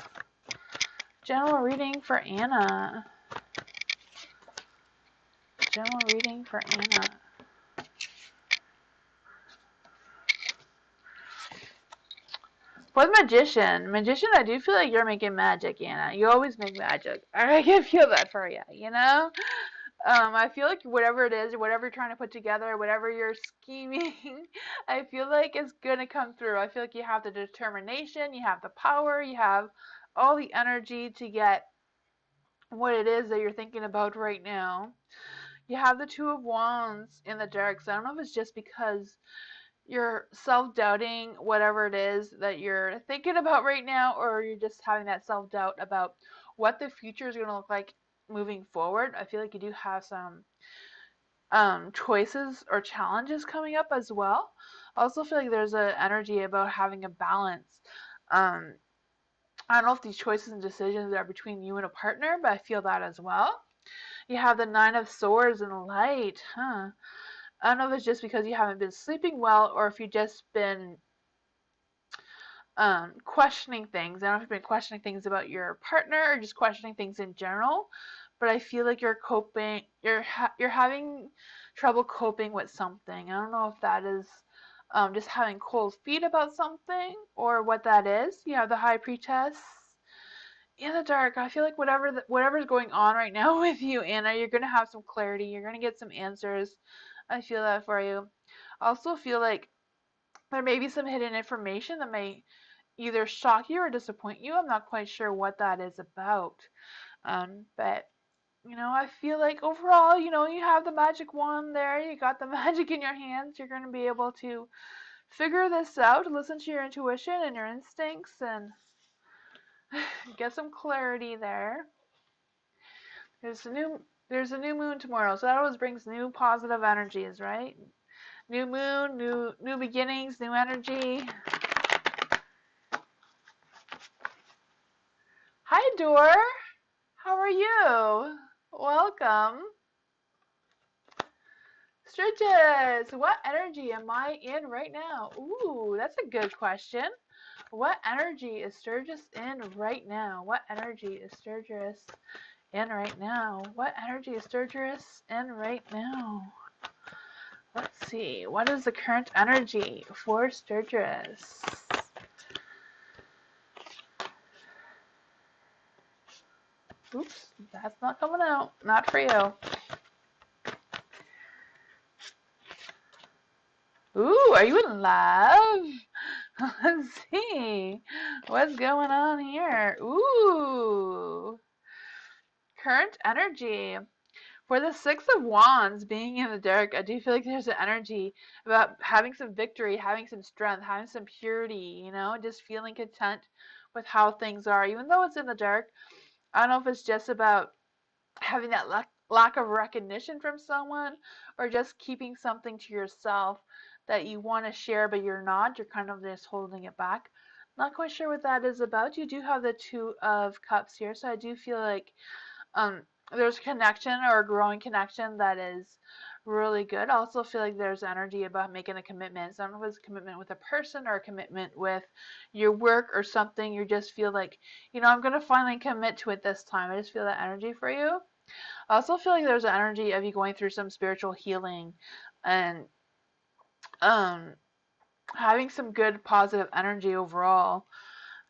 General reading for Anna. General reading for Anna. For the magician, I do feel like you're making magic, Anna. You always make magic. I can feel that for you, you know? I feel like whatever it is, whatever you're trying to put together, whatever you're scheming, I feel like it's going to come through. I feel like you have the determination, you have the power, you have all the energy to get what it is that you're thinking about right now. You have the Two of Wands in the dark, so I don't know if it's just because you're self-doubting whatever it is that you're thinking about right now, or you're just having that self-doubt about what the future is going to look like moving forward. I feel like you do have some choices or challenges coming up as well. I also feel like there's an energy about having a balance. Um, I don't know if these choices and decisions are between you and a partner, but I feel that as well. You have the Nine of Swords in the light, huh? I don't know if it's just because you haven't been sleeping well, or if you've just been questioning things. I don't know if you've been questioning things about your partner or just questioning things in general, but I feel like you're coping. You're having trouble coping with something. I don't know if that is just having cold feet about something or what that is. You have the High Priestess in the dark. I feel like whatever's going on right now with you, Anna, you're gonna have some clarity. You're gonna get some answers. I feel that for you. I also feel like there may be some hidden information that may either shock you or disappoint you. I'm not quite sure what that is about. But I feel like overall, you have the magic wand there. You got the magic in your hands. You're going to be able to figure this out, listen to your intuition and your instincts, and get some clarity there. There's a new moon tomorrow, so that always brings new positive energies, right? New moon, new beginnings, new energy. Hi, Dor. How are you? Welcome. Sturgis, what energy am I in right now? Ooh, that's a good question. What energy is Sturgis in right now? What energy is Sturgis in right now? What energy is Sturgis in right now? Let's see. What is the current energy for Sturgis? Oops, that's not coming out. Not for you. Ooh, are you in love? Let's see. What's going on here? Ooh. Current energy. For the Six of Wands being in the dark, I do feel like there's an energy about having some victory, having some strength, having some purity, just feeling content with how things are. Even though it's in the dark, I don't know if it's just about having that lack of recognition from someone or just keeping something to yourself that you want to share but you're not. You're kind of just holding it back. Not quite sure what that is about. You do have the Two of Cups here, so I do feel like there's a connection or a growing connection that is really good. I also feel like there's energy about making a commitment. So I don't know if it's a commitment with a person or a commitment with your work or something. You just feel like, I'm going to finally commit to it this time. I just feel that energy for you. I also feel like there's an energy of you going through some spiritual healing and having some good positive energy overall.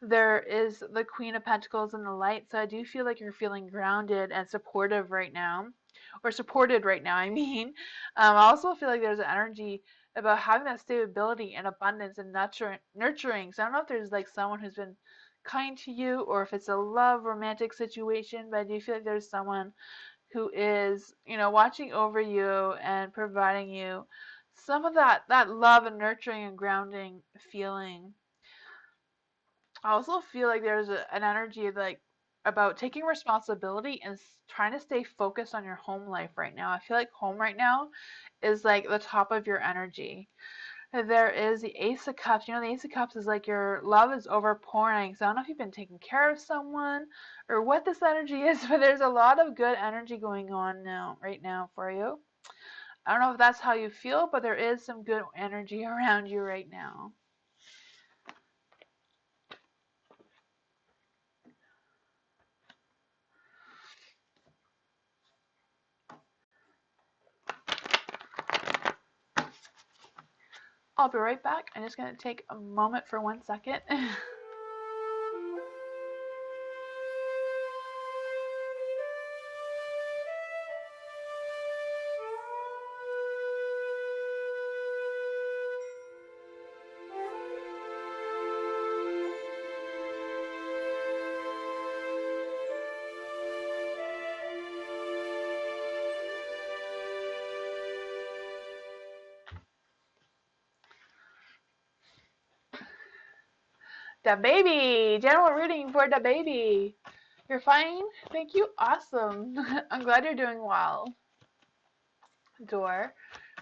There is the Queen of Pentacles in the light, so I do feel like you're feeling grounded and supportive right now, or supported right now, I mean. I also feel like there's an energy about having that stability and abundance and nurturing. So I don't know if there's like someone who's been kind to you or if it's a love romantic situation, but I do feel like there's someone who is, watching over you and providing you some of that love and nurturing and grounding feeling. I also feel like there's an energy like about taking responsibility and trying to stay focused on your home life right now. I feel like home right now is like the top of your energy. There is the Ace of Cups. The Ace of Cups is like your love is overpouring. So I don't know if you've been taking care of someone or what this energy is, but there's a lot of good energy going on right now for you. I don't know if that's how you feel, but there is some good energy around you right now. I'll be right back. I'm just going to take a moment for 1 second. The baby! General reading for the baby. You're fine? Thank you. Awesome. I'm glad you're doing well. Door.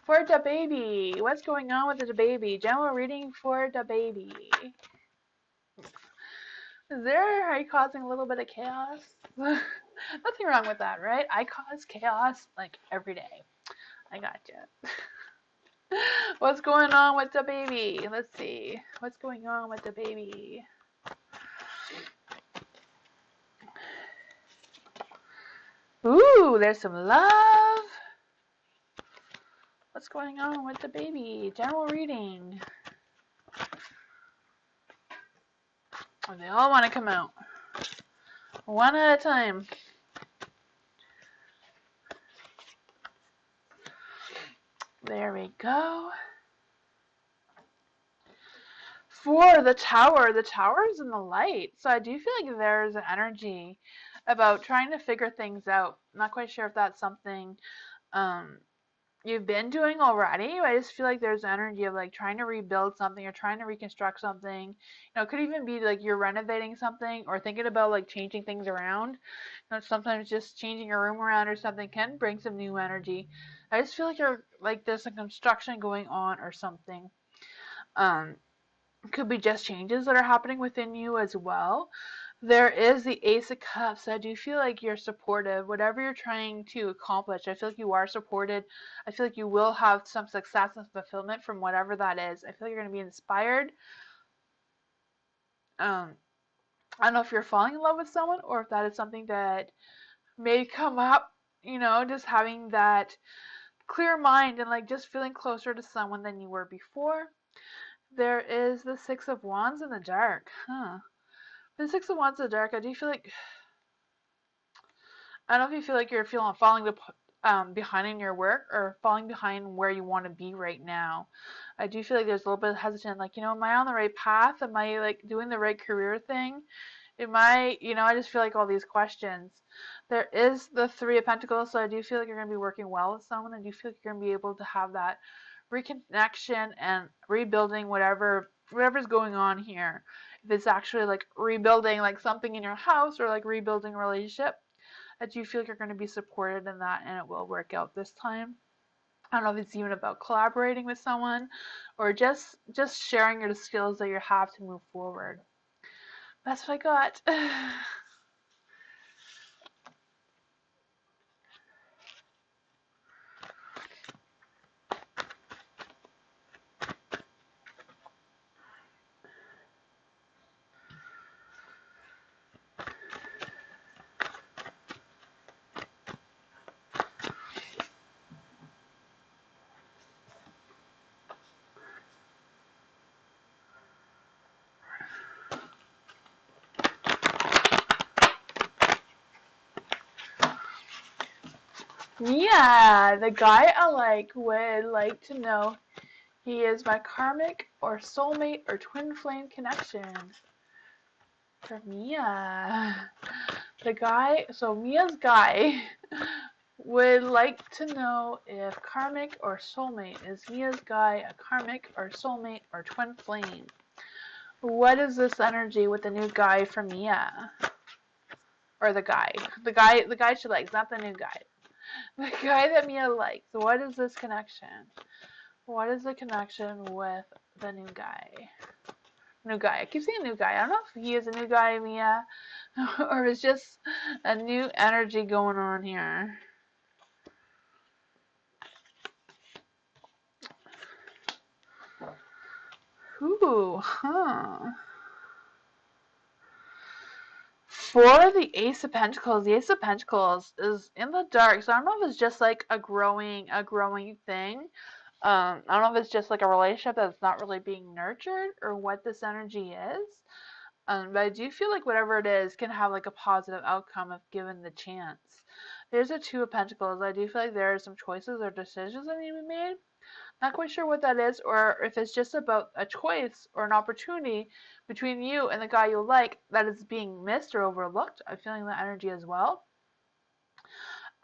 For the baby. What's going on with the baby? General reading for the baby. Are you causing a little bit of chaos? Nothing wrong with that, right? I cause chaos like every day. I gotcha. What's going on with the baby? Let's see. What's going on with the baby? Ooh, there's some love. What's going on with the baby? General reading. They all want to come out. One at a time. There we go. For the tower is in the light. So I do feel like there's an energy about trying to figure things out. I'm not quite sure if that's something you've been doing already. I just feel like there's energy of like trying to rebuild something or trying to reconstruct something. It could even be like you're renovating something or thinking about like changing things around. Sometimes just changing your room around or something can bring some new energy. I just feel like you're like there's some construction going on or something. Could be just changes that are happening within you as well. There is the Ace of Cups. I do feel like you're supportive. Whatever you're trying to accomplish, I feel like you are supported. I feel like you will have some success and fulfillment from whatever that is. I feel like you're going to be inspired. I don't know if you're falling in love with someone or if that is something that may come up, just having that clear mind and like just feeling closer to someone than you were before. There is the Six of Wands in the dark. The Six of Wands in the dark, I do feel like, I don't know if you feel like you're falling behind in your work or falling behind where you want to be right now. I do feel like there's a little bit of hesitant, like, am I on the right path? Am I like doing the right career thing? Am I, I just feel like all these questions. There is the Three of Pentacles, so I do feel like you're going to be working well with someone. I do feel like you're going to be able to have that reconnection and rebuilding whatever's going on here. If it's actually like rebuilding like something in your house or like rebuilding a relationship, that you feel like you're going to be supported in that and it will work out this time. I don't know if it's even about collaborating with someone or just sharing your skills that you have to move forward. That's what I got. Yeah, the guy I like would like to know he is my karmic or soulmate or twin flame connection. For Mia. Mia's guy would like to know if karmic or soulmate. Is Mia's guy a karmic or soulmate or twin flame? What is this energy with the new guy for Mia? Or the guy she likes, not the new guy. The guy that Mia likes. What is this connection? What is the connection with the new guy? New guy. I keep saying new guy. I don't know if he is a new guy, Mia, or if it's just a new energy going on here. Ooh, For the Ace of Pentacles, the Ace of Pentacles is in the dark, so I don't know if it's just like a growing thing. I don't know if it's just like a relationship that's not really being nurtured or what this energy is. But I do feel like whatever it is can have like a positive outcome if given the chance. There's a Two of Pentacles. I do feel like there are some choices or decisions that need to be made. Not quite sure what that is, or if it's just about a choice or an opportunity between you and the guy you like that is being missed or overlooked. I'm feeling that energy as well.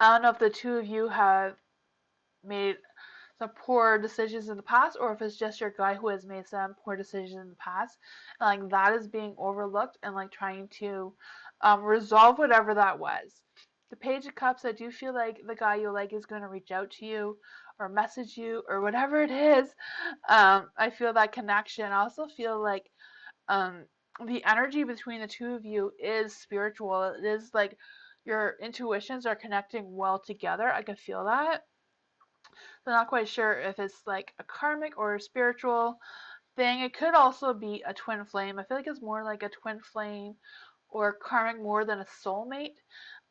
I don't know if the two of you have made some poor decisions in the past, or if it's just your guy who has made some poor decisions in the past, and like that is being overlooked and like trying to resolve whatever that was. The Page of Cups, I do feel like the guy you like is going to reach out to you or message you or whatever it is. I feel that connection. I also feel like um, the energy between the two of you is spiritual. It is like your intuitions are connecting well together. I can feel that. So I'm not quite sure if it's like a karmic or a spiritual thing. It could also be a twin flame. I feel like it's more like a twin flame or karmic more than a soulmate.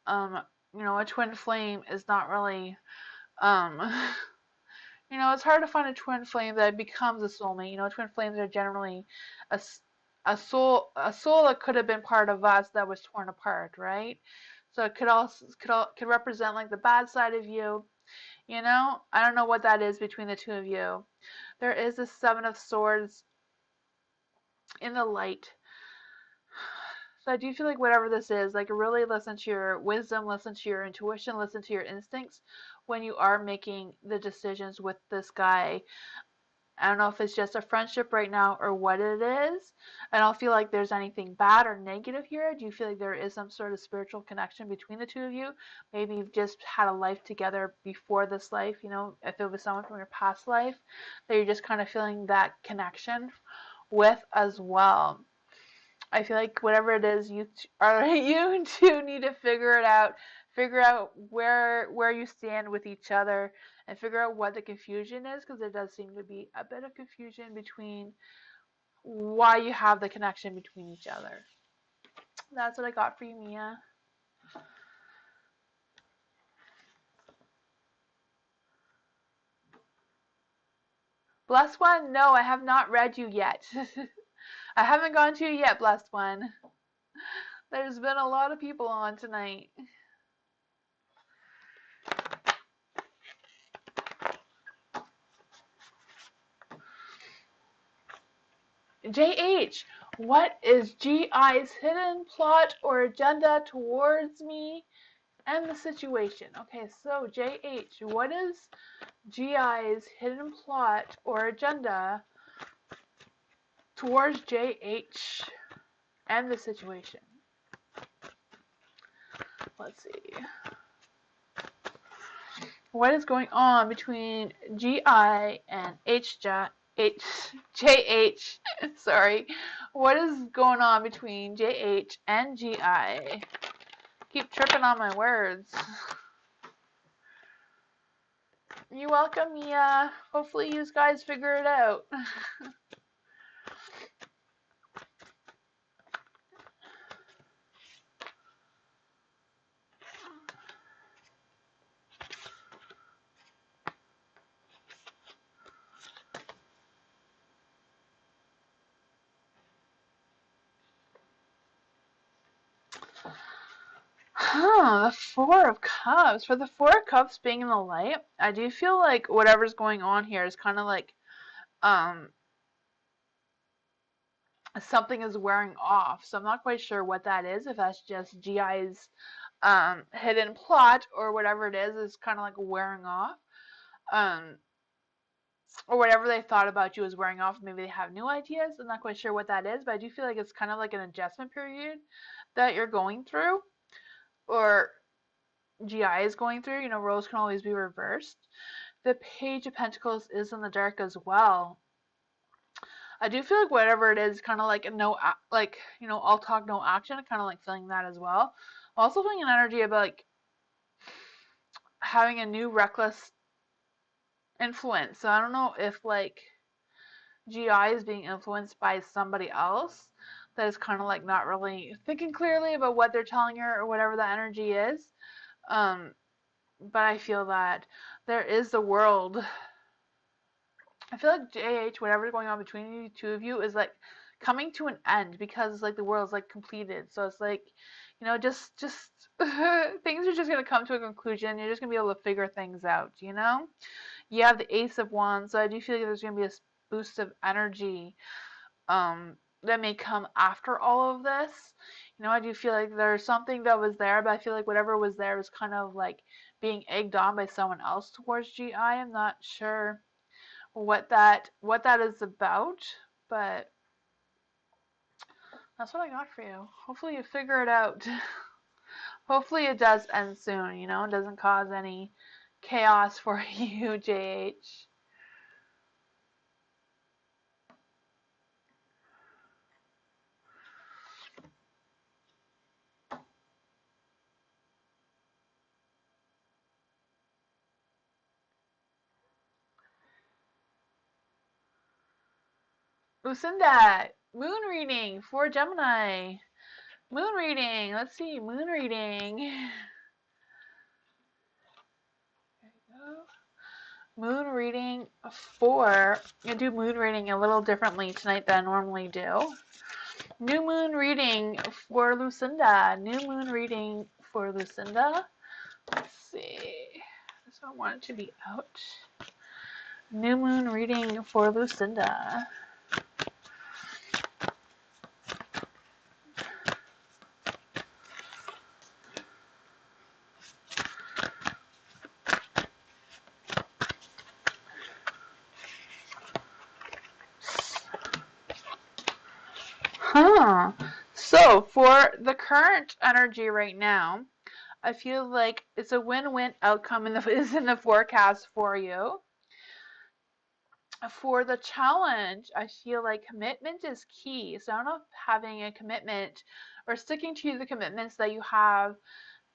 Um, a twin flame is not really um it's hard to find a twin flame that becomes a soulmate. Twin flames are generally a, a soul that could have been part of us that was torn apart, right? So it could represent like the bad side of you. I don't know what that is between the two of you. There is a Seven of Swords in the light. So I do feel like whatever this is, like really listen to your wisdom, listen to your intuition, listen to your instincts when you are making the decisions with this guy. I don't know if it's just a friendship right now or what it is. I don't feel like there's anything bad or negative here. Do you feel like there is some sort of spiritual connection between the two of you? Maybe you've just had a life together before this life, if it was someone from your past life, that you're just kind of feeling that connection with as well. I feel like whatever it is, you two need to figure it out. Figure out where you stand with each other, and figure out what the confusion is, because there does seem to be a bit of confusion between why you have the connection between each other. That's what I got for you, Mia. Blessed one, no, I have not read you yet. I haven't gone to you yet, blessed one. There's been a lot of people on tonight. JH, what is GI's hidden plot or agenda towards me and the situation? Okay, so JH, what is GI's hidden plot or agenda towards JH and the situation? Let's see. What is going on between GI and JH? Sorry. What is going on between JH and GI? Keep tripping on my words. You're welcome, Mia. Hopefully you guys figure it out. The Four of Cups. For the Four of Cups being in the light, I do feel like whatever's going on here is kind of like something is wearing off. So I'm not quite sure what that is, if that's just GI's hidden plot or whatever it is kind of like wearing off. Or whatever they thought about you is wearing off. Maybe they have new ideas. I'm not quite sure what that is, but I do feel like it's kind of like an adjustment period that you're going through, or GI is going through. Roles can always be reversed. The Page of Pentacles is in the dark as well. I do feel like whatever it is, kind of like all talk, no action. Kind of like feeling that as well. I'm also feeling an energy about like having a new reckless influence. So I don't know if like GI is being influenced by somebody else that is kind of like not really thinking clearly about what they're telling her or whatever the energy is. But I feel that there is the world I feel like JH, whatever's going on between the two of you is like coming to an end because like the world's like completed. So it's like, just things are just gonna come to a conclusion. You're just gonna be able to figure things out, You have the Ace of Wands, so I do feel like there's gonna be a boost of energy that may come after all of this. I do feel like there's something that was there, but I feel like whatever was there was kind of like being egged on by someone else towards GI. I'm not sure what that is about, but that's what I got for you. Hopefully you figure it out. Hopefully it does end soon, it doesn't cause any chaos for you, JH. Lucinda, moon reading for Gemini. Moon reading. Let's see. Moon reading. There you go. Moon reading for. I'm going to do moon reading a little differently tonight than I normally do. New moon reading for Lucinda. New moon reading for Lucinda. Let's see. This one wanted to be out. New moon reading for Lucinda. So for the current energy right now, I feel like it's a win-win outcome is in the forecast for you. For the challenge, I feel like commitment is key. So I don't know if having a commitment or sticking to the commitments that you have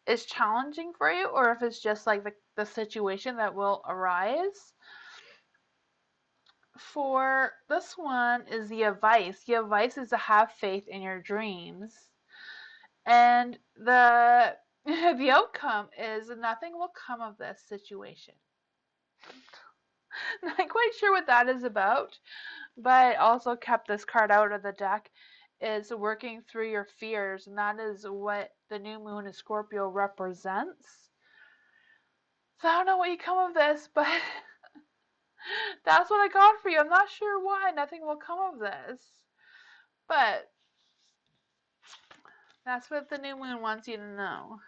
is challenging for you, or if it's just like the situation that will arise. For this one is the advice. The advice is to have faith in your dreams. And the the outcome is nothing will come of this situation. Not quite sure what that is about, but I also kept this card out of the deck. Is working through your fears, and that is what the new moon in Scorpio represents. So I don't know what you come of this, but that's what I got for you. I'm not sure why nothing will come of this, but that's what the new moon wants you to know.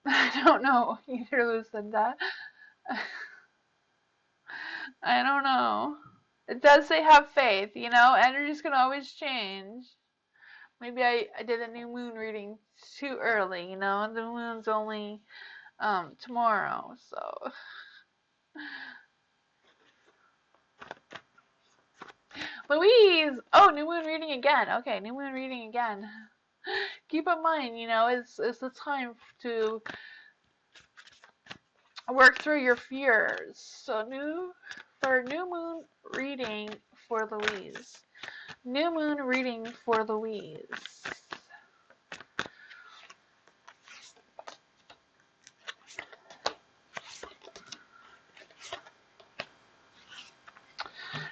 I don't know either, Lucinda. I don't know. It does say have faith, Energy's can always change. Maybe I did a new moon reading too early, The moon's only tomorrow, so. Louise! Oh, new moon reading again. Okay, new moon reading again. Keep in mind, it's the time to work through your fears. So new moon reading for Louise. New moon reading for Louise.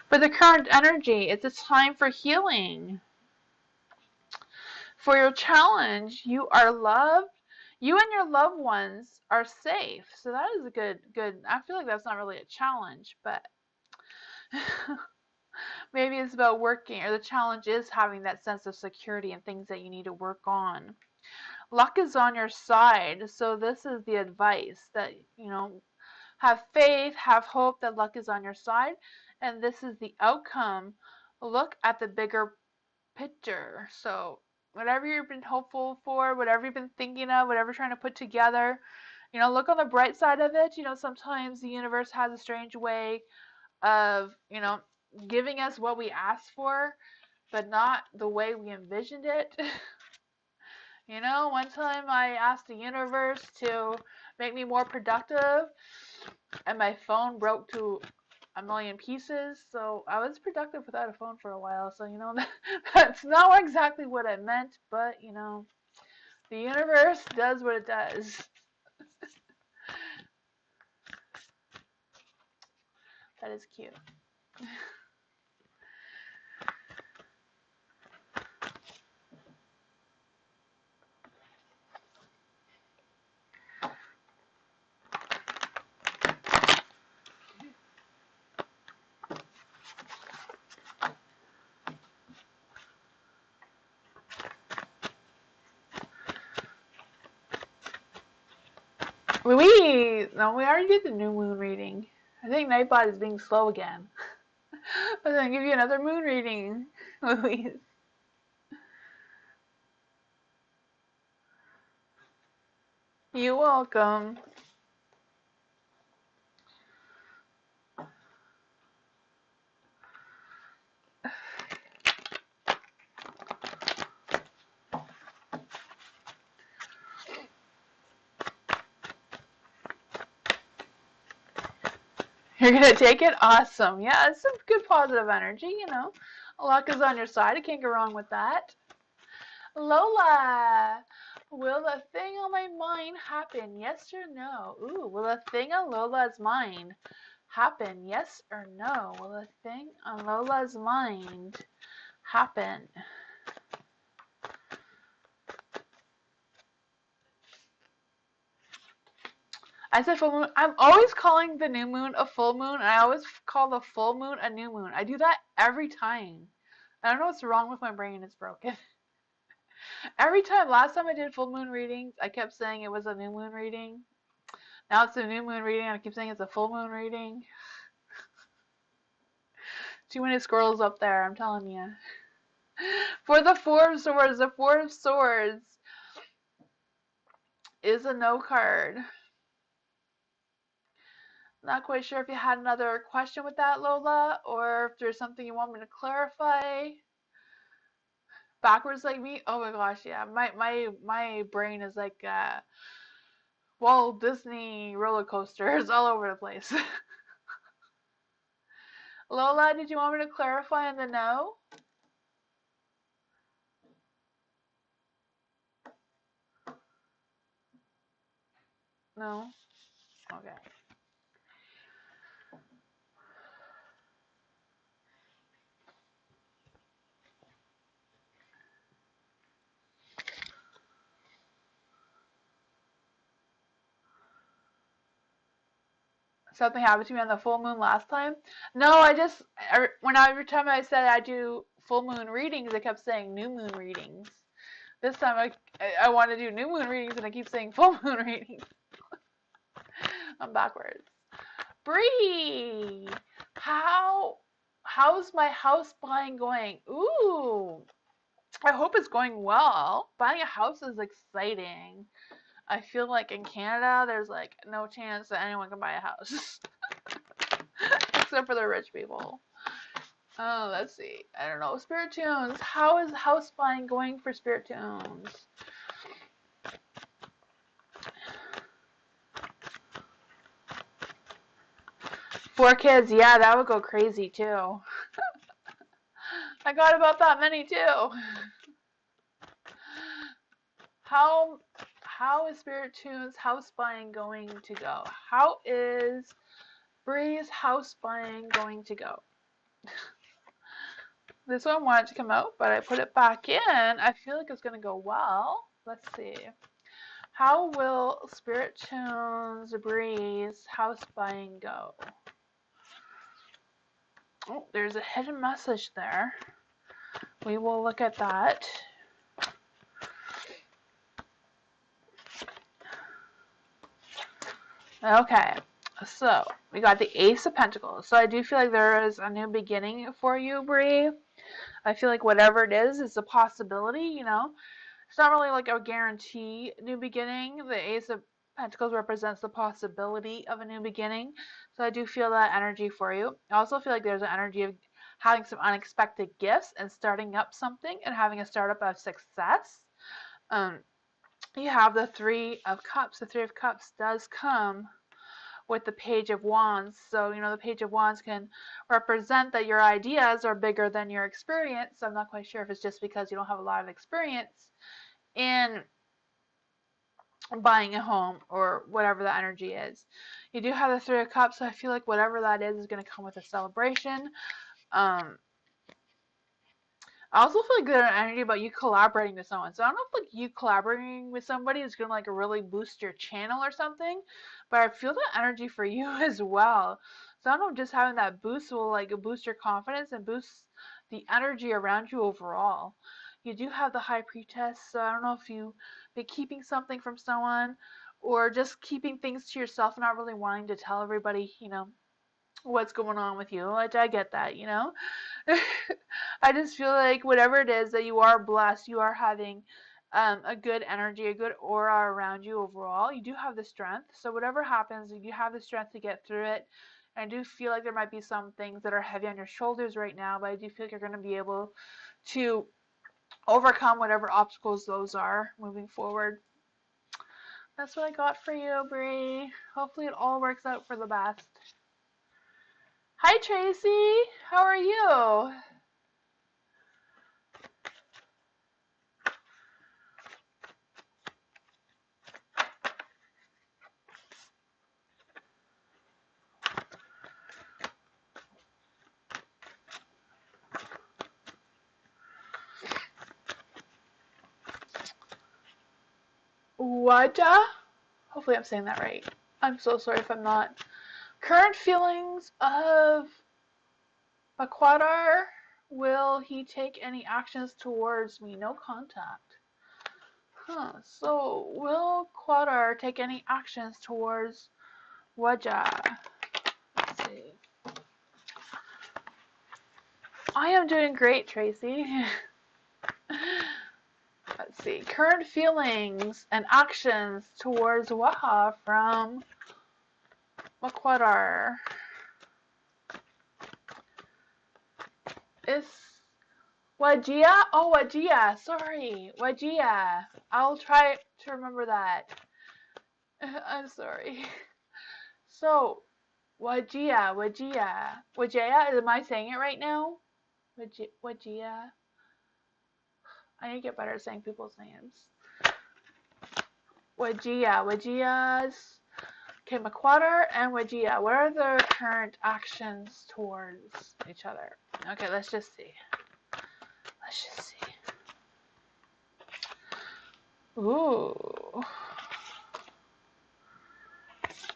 For the current energy, it's a time for healing. For your challenge, you are loved. You and your loved ones are safe. So that is a good. I feel like that's not really a challenge, but maybe it's about working, or the challenge is having that sense of security and things that you need to work on. Luck is on your side. So this is the advice that, have faith, have hope that luck is on your side. And this is the outcome. Look at the bigger picture. So whatever you've been hopeful for, whatever you've been thinking of, whatever you're trying to put together, look on the bright side of it. Sometimes the universe has a strange way of, giving us what we asked for, but not the way we envisioned it. One time I asked the universe to make me more productive, and my phone broke to a million pieces. So I was productive without a phone for a while. So, you know, that's not exactly what I meant, but, you know, the universe does what it does. That is cute. Louise! No, we already did the new moon reading. I think Nightbot is being slow again. I'm going to give you another moon reading, Louise. You're welcome. You're going to take it? Awesome. Yeah, it's some good positive energy, you know. Luck is on your side. I can't go wrong with that. Lola, will the thing on my mind happen? Yes or no? Ooh, will the thing on Lola's mind happen? Yes or no? Will the thing on Lola's mind happen? I said full moon. I'm always calling the new moon a full moon, and I always call the full moon a new moon. I do that every time. I don't know what's wrong with my brain. It's broken. Every time. Last time I did full moon readings, I kept saying it was a new moon reading. Now it's a new moon reading, and I keep saying it's a full moon reading. Too many squirrels up there, I'm telling you. For the Four of Swords, the Four of Swords is a no card. Not quite sure if you had another question with that, Lola, or if there's something you want me to clarify. Backwards like me? Oh my gosh, yeah. My brain is like Walt Disney roller coasters all over the place. Lola, did you want me to clarify on the no? No? Okay. Something happened to me on the full moon last time. No, every time I said I do full moon readings, I kept saying new moon readings. This time I want to do new moon readings and I keep saying full moon readings. I'm backwards. Bree, how's my house buying going? Ooh, I hope it's going well. Buying a house is exciting. I feel like in Canada, there's like no chance that anyone can buy a house. Except for the rich people. Oh, let's see. I don't know. Spirit Tunes. How is house buying going for Spirit Tunes? 4 kids. Yeah, that would go crazy too. I got about that many too. How is Spirit Tunes house buying going to go? How is Bree's house buying going to go? This one wanted to come out, but I put it back in. I feel like it's going to go well. Let's see. How will Spirit Tunes Bree's house buying go? Oh, there's a hidden message there. We will look at that. Okay, so we got the Ace of Pentacles. So I do feel like there is a new beginning for you, Bree. I feel like whatever it is a possibility, you know. It's not really like a guarantee new beginning. The Ace of Pentacles represents the possibility of a new beginning. So I do feel that energy for you. I also feel like there's an energy of having some unexpected gifts and starting up something and having a startup of success. You have the Three of Cups. The Three of Cups does come with the Page of Wands. So, the Page of Wands can represent that your ideas are bigger than your experience. I'm not quite sure if it's just because you don't have a lot of experience in buying a home or whatever the energy is. You do have the Three of Cups, so I feel like whatever that is going to come with a celebration. I also feel like there's an energy about you collaborating with someone. So I don't know if like you collaborating with somebody is gonna like really boost your channel or something, but I feel that energy for you as well. So I don't know, just having that boost will like boost your confidence and boost the energy around you overall. You do have the High Priestess, so I don't know if you've been keeping something from someone or just keeping things to yourself and not really wanting to tell everybody, what's going on with you. Like, I get that. I just feel like whatever it is that you are blessed, you are having a good energy, a good aura around you overall. You do have the strength. So whatever happens, you have the strength to get through it. I do feel like there might be some things that are heavy on your shoulders right now, but I do feel like you're going to be able to overcome whatever obstacles those are moving forward. That's what I got for you, Bree. Hopefully it all works out for the best. Hi, Tracy. How are you? Waja? Hopefully I'm saying that right. I'm so sorry if I'm not. Current feelings of Aquadar. Will he take any actions towards me? No contact. So will Quadar take any actions towards Waja? Let's see. I am doing great, Tracy. Let's see. Current feelings and actions towards Waha from Makwadar. Is Wajia? Oh, Wajia. Sorry. Wajia. I'll try to remember that. I'm sorry. So, Wajia. Am I saying it right now? Wajia. I need to get better at saying people's names. Wajia's. Okay, Makwadar and Wajia. What are their current actions towards each other? Okay, let's just see. Ooh.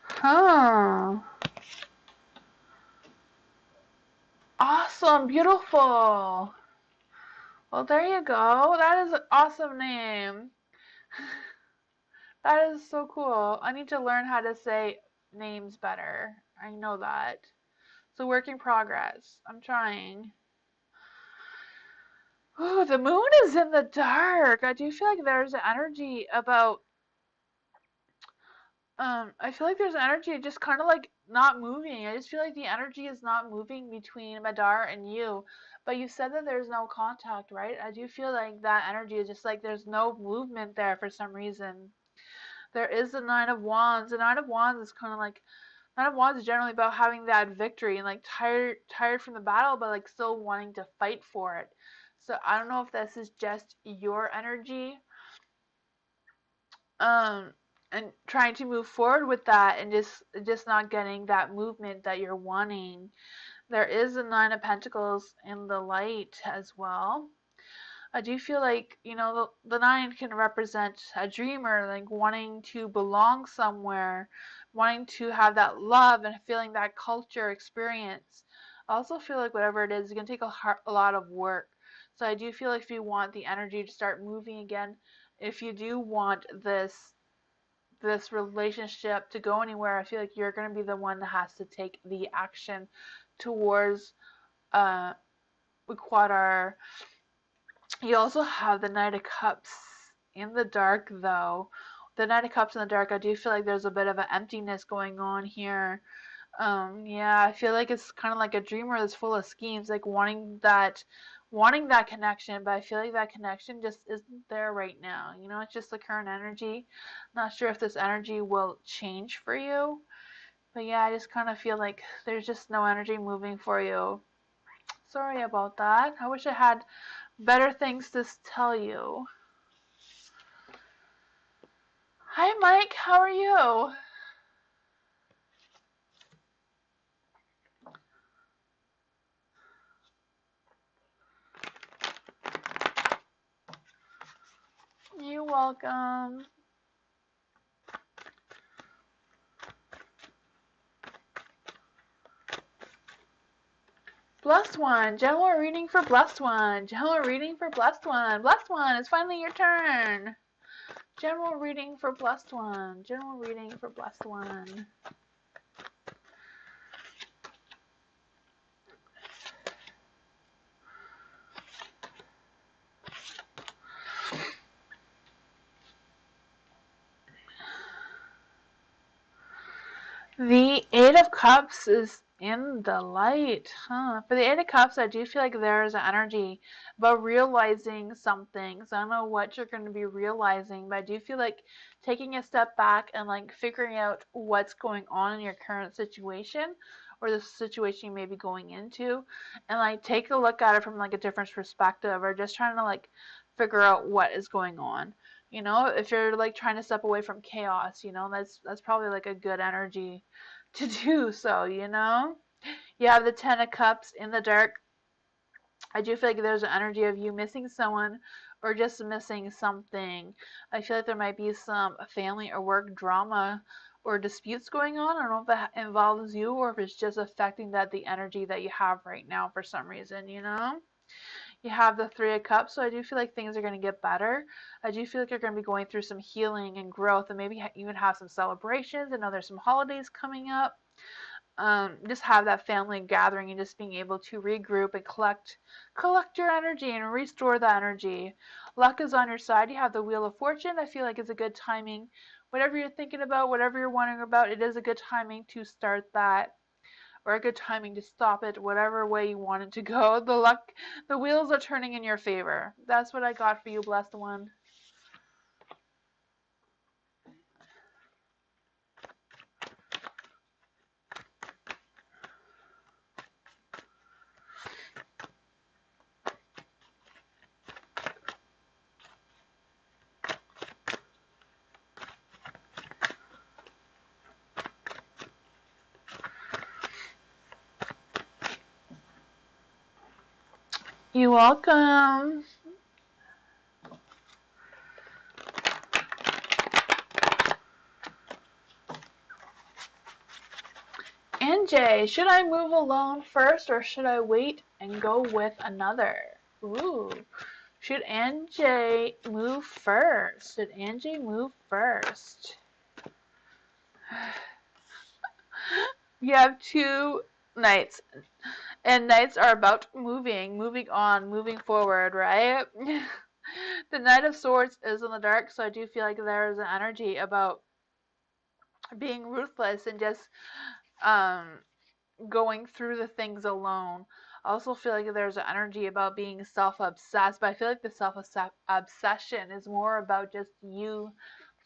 Huh. Awesome. Beautiful. Well, there you go. That is an awesome name. That is so cool. I need to learn how to say names better. I know that. It's a work in progress. I'm trying. Oh, the moon is in the dark. I do feel like there's an energy about I feel like there's energy just kind of like not moving. I just feel like the energy is not moving between Madar and you. But you said that there's no contact, right? I do feel like that energy is just like there's no movement there for some reason. There is the Nine of Wands. The Nine of Wands is kind of like Nine of Wands is generally about having that victory and like tired from the battle, but like still wanting to fight for it. So I don't know if this is just your energy um and trying to move forward with that and just not getting that movement that you're wanting. There is a Nine of Pentacles in the light as well. I do feel like, the nine can represent a dreamer, like wanting to belong somewhere, wanting to have that love and feeling that culture experience. I also feel like whatever it is going to take a lot of work. So I do feel like if you want the energy to start moving again, if you do want this relationship to go anywhere, I feel like you're going to be the one that has to take the action towards Equator. You also have the Knight of Cups in the dark, though. The Knight of Cups in the dark, I do feel like there's a bit of an emptiness going on here. Yeah, I feel like it's kind of like a dreamer that's full of schemes, like wanting that connection, but I feel like that connection just isn't there right now. It's just the current energy. Not sure if this energy will change for you, But yeah, I just kind of feel like there's just no energy moving for you. Sorry about that. I wish I had better things to tell you. Hi, Mike. How are you? You're welcome. Blessed one. General reading for Blessed one. General reading for Blessed one. Blessed one, it's finally your turn. General reading for Blessed one. General reading for Blessed one. The Eight of Cups is in the light, huh? For the Eight of Cups, I do feel like there's an energy about realizing something. So I don't know what you're going to be realizing, but I do feel like taking a step back and like figuring out what's going on in your current situation or the situation you may be going into, and like take a look at it from like a different perspective, or just trying to like figure out what is going on. You know, if you're like trying to step away from chaos, you know, that's probably like a good energy to do so, you know? You have the Ten of Cups in the dark. I do feel like there's an energy of you missing someone or just missing something. I feel like there might be some family or work drama or disputes going on. I don't know if that involves you or if it's just affecting the energy that you have right now for some reason, you know? You have the Three of Cups, so I do feel like things are going to get better. I do feel like you're going to be going through some healing and growth, and maybe even have some celebrations. I know there's some holidays coming up. Just have that family gathering and just being able to regroup and collect your energy and restore the energy. Luck is on your side. You have the Wheel of Fortune. I feel like it's a good timing. Whatever you're thinking about, whatever you're wondering about, it is a good timing to start that, or a good timing to stop it, whatever way you want it to go. The wheels are turning in your favor. That's what I got for you, blessed one. You're welcome. NJ, should I move alone first or should I wait and go with another? Ooh. Should NJ move first? Should NJ move first? You have two knights, and knights are about moving on, moving forward, right? The Knight of Swords is in the dark, so I do feel like there is an energy about being ruthless and just going through the things alone. I also feel like there's an energy about being self-obsessed, but I feel like the self-obsession is more about just you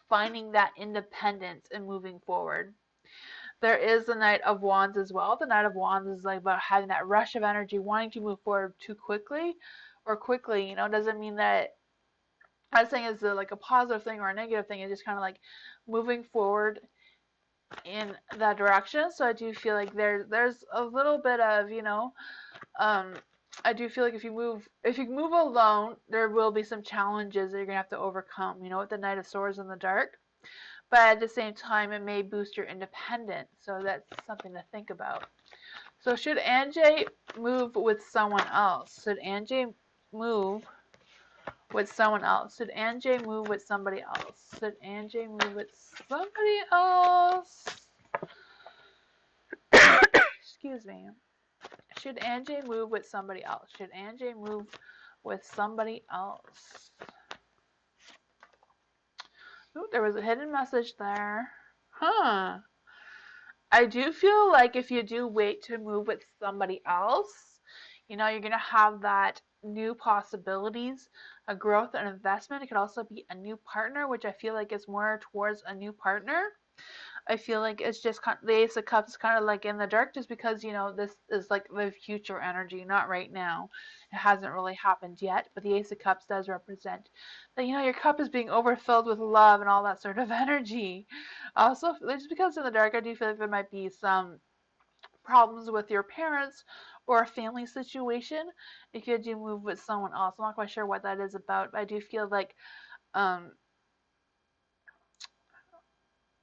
finding that independence and moving forward. There is the Knight of Wands as well. The Knight of Wands is like about having that rush of energy, wanting to move forward too quickly or quickly. You know, doesn't mean that I'm saying it's like a positive thing or a negative thing. It's just kind of like moving forward in that direction. So I do feel like there's a little bit of, you know, I do feel like if you move alone, there will be some challenges that you're gonna have to overcome. You know, with the Knight of Swords in the dark. But at the same time, it may boost your independence. So that's something to think about. So should Anjay move with someone else? Should Anjay move with someone else? Should Anjay move with somebody else? Should Anjay move with somebody else? Excuse me. Should Anjay move with somebody else? Should Anjay move with somebody else? Ooh, there was a hidden message there. Huh. I do feel like if you do wait to move with somebody else, you know, you're going to have that new possibilities, a growth and investment. It could also be a new partner, which I feel like is more towards a new partner. I feel like it's just the Ace of Cups is kind of like in the dark just because, you know, this is like the future energy, not right now. It hasn't really happened yet, but the Ace of Cups does represent that, you know, your cup is being overfilled with love and all that sort of energy. Also, just because it's in the dark, I do feel like there might be some problems with your parents or a family situation if you do move with someone else. I'm not quite sure what that is about, but I do feel like um,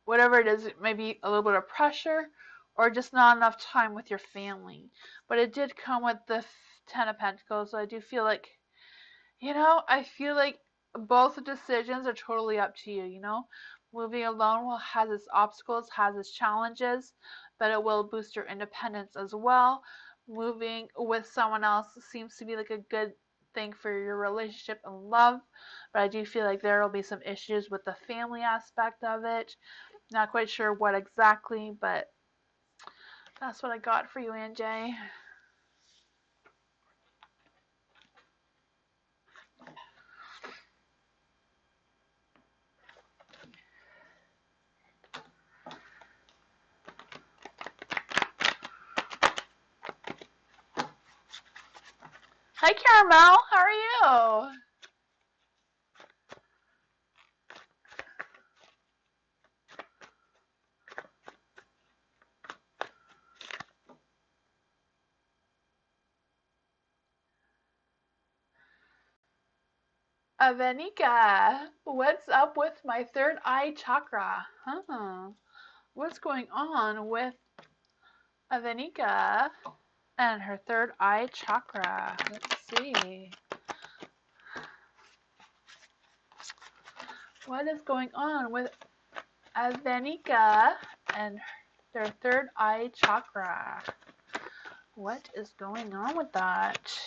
whatever it is, it may be a little bit of pressure or just not enough time with your family. But it did come with the Ten of Pentacles, so I do feel like, you know, I feel like both decisions are totally up to you, you know. Moving alone has its obstacles, has its challenges, but it will boost your independence as well. Moving with someone else seems to be like a good thing for your relationship and love, but I do feel like there will be some issues with the family aspect of it. Not quite sure what exactly, but that's what I got for you, Anjay. Hi, Caramel. How are you? Avenika, what's up with my third eye chakra? Huh? What's going on with Avenika and her third eye chakra? Let's see. What is going on with Avenika and their third eye chakra? What is going on with that?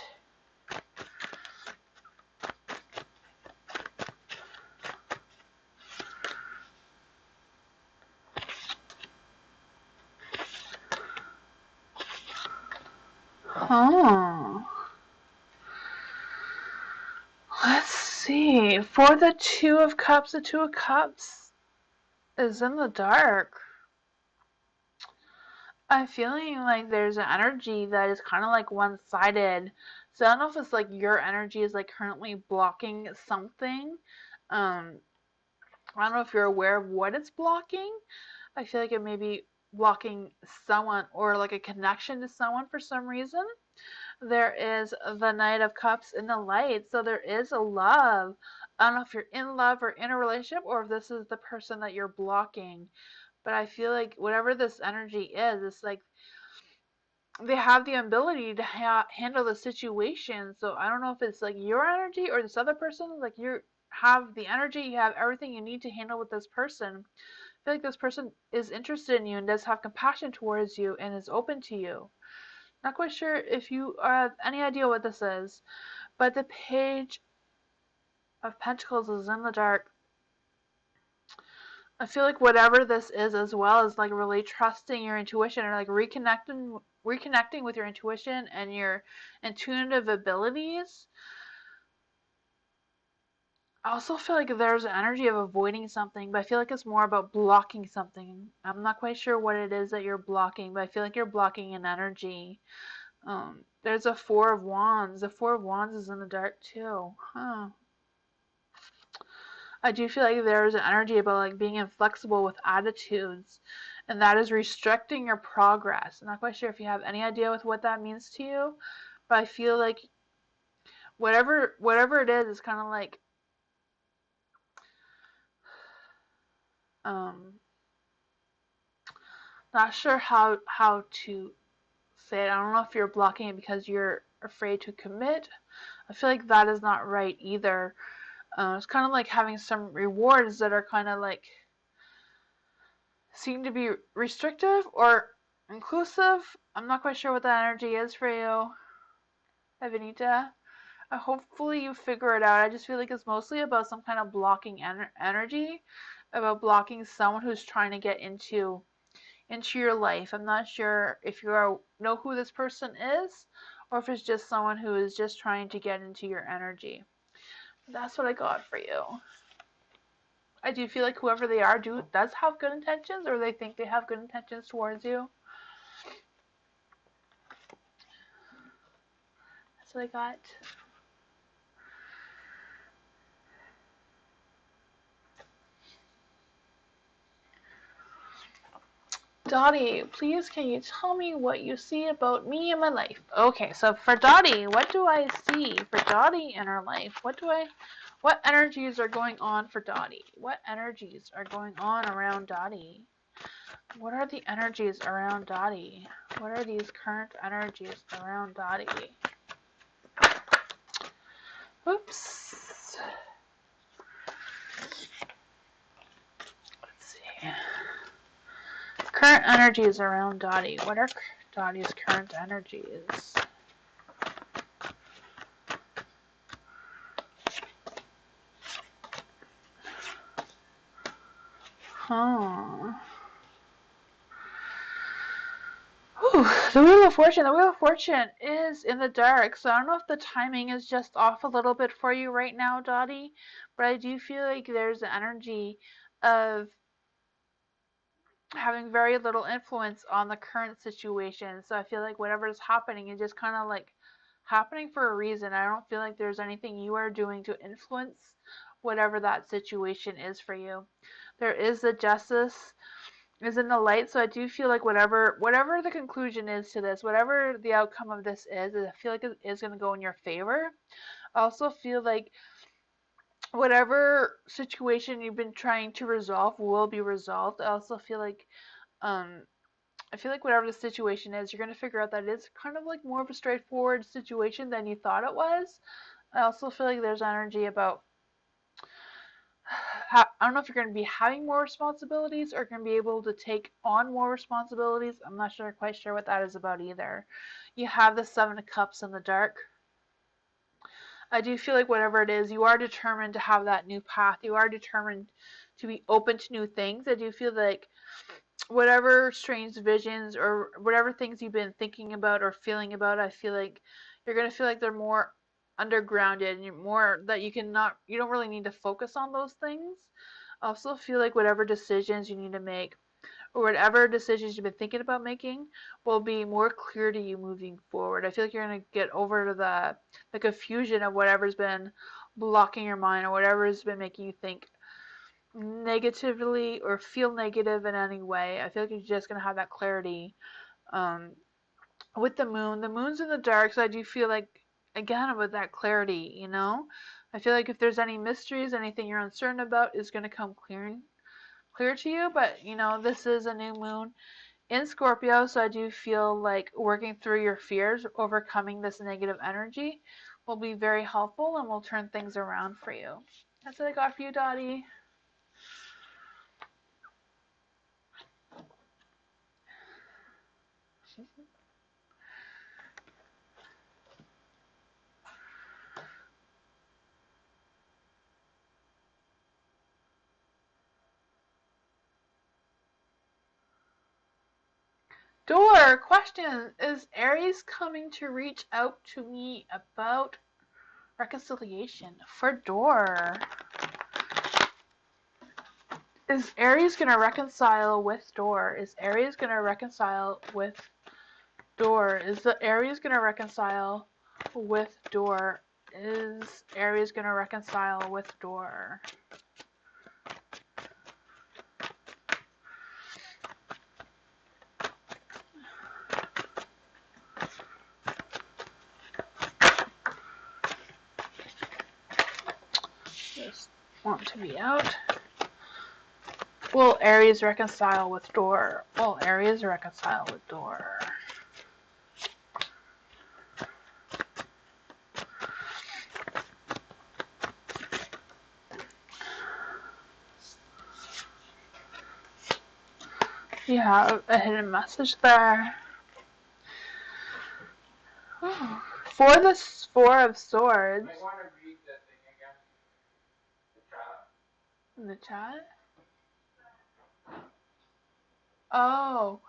Huh. Let's see. For the Two of Cups, the Two of Cups is in the dark. I'm feeling like there's an energy that is kind of like one-sided. So I don't know if it's like your energy is like currently blocking something. Um, I don't know if you're aware of what it's blocking. I feel like it may be blocking someone or like a connection to someone for some reason. There is the Knight of Cups in the light, so there is a love. I don't know if you're in love or in a relationship or if this is the person that you're blocking. But I feel like whatever this energy is, it's like they have the ability to handle the situation. So I don't know if it's like your energy or this other person. Like you have the energy, you have everything you need to handle with this person. I feel like this person is interested in you and does have compassion towards you and is open to you. Not quite sure if you have any idea what this is, but the Page of Pentacles is in the dark. I feel like whatever this is as well is like really trusting your intuition or like reconnecting with your intuition and your intuitive abilities. I also feel like there's an energy of avoiding something, but I feel like it's more about blocking something. I'm not quite sure what it is that you're blocking, but I feel like you're blocking an energy. There's a Four of Wands. The Four of Wands is in the dark too. Huh. I do feel like there's an energy about like being inflexible with attitudes, and that is restricting your progress. I'm not quite sure if you have any idea with what that means to you, but I feel like whatever it is kind of like um not sure how to say it. I don't know if you're blocking it because you're afraid to commit. I feel like that is not right either. It's kind of like having some rewards that are kind of like seem to be restrictive or inclusive. I'm not quite sure what that energy is for you, Evanita. Hopefully you figure it out. I just feel like it's mostly about some kind of blocking energy, about blocking someone who's trying to get into your life. I'm not sure if you know who this person is or if it's just someone who is just trying to get into your energy. That's what I got for you. I do feel like whoever they are does have good intentions, or they think they have good intentions towards you. That's what I got. Dottie, please can you tell me what you see about me and my life? Okay, so for Dottie, what do I see for Dottie in her life? What energies are going on for Dottie? What energies are going on around Dottie? What are the energies around Dottie? What are these current energies around Dottie? Oops. Let's see. Current energies around Dottie. What are Dottie's current energies? Huh. Whew, the Wheel of Fortune. The Wheel of Fortune is in the dark, so I don't know if the timing is just off a little bit for you right now, Dottie, but I do feel like there's an energy of having very little influence on the current situation. So I feel like whatever is happening is just kind of like happening for a reason. I don't feel like there's anything you are doing to influence whatever that situation is for you. There is the Justice is in the light, so I do feel like whatever the conclusion is to this, whatever the outcome of this is, I feel like it is going to go in your favor. I also feel like whatever situation you've been trying to resolve will be resolved. Um I feel like whatever the situation is, you're going to figure out that it's kind of like more of a straightforward situation than you thought it was. I also feel like there's energy about I don't know if you're going to be having more responsibilities or going to be able to take on more responsibilities. I'm not quite sure what that is about either. You have the Seven of Cups in the dark. I do feel like whatever it is, you are determined to have that new path. You are determined to be open to new things. I do feel like whatever strange visions or whatever things you've been thinking about or feeling about, I feel like you're going to feel like they're more undergrounded and you're more that you don't really need to focus on those things. I also feel like whatever decisions you need to make or whatever decisions you've been thinking about making will be more clear to you moving forward. I feel like you're going to get over the confusion of whatever's been blocking your mind or whatever has been making you think negatively or feel negative in any way. I feel like you're just going to have that clarity. Um, with the moon's in the dark, so I do feel like, again, with that clarity, I feel like if there's any mysteries, anything you're uncertain about is going to come clear to you, but this is a new moon in Scorpio, so I do feel like working through your fears, overcoming this negative energy will be very helpful and will turn things around for you. That's what I got for you, Dottie. Door, question. Is Aries coming to reach out to me about reconciliation? For Door. Is Aries going to reconcile with Door? Is Aries going to reconcile with Door? Is the Aries going to reconcile with Door? Is Aries going to reconcile with Door? Just want to be out. Will Aries reconcile with Door? Will Aries reconcile with Door? You have a hidden message there. For the Four of Swords. You might want to read that thing again. The chat. In the chat? Oh.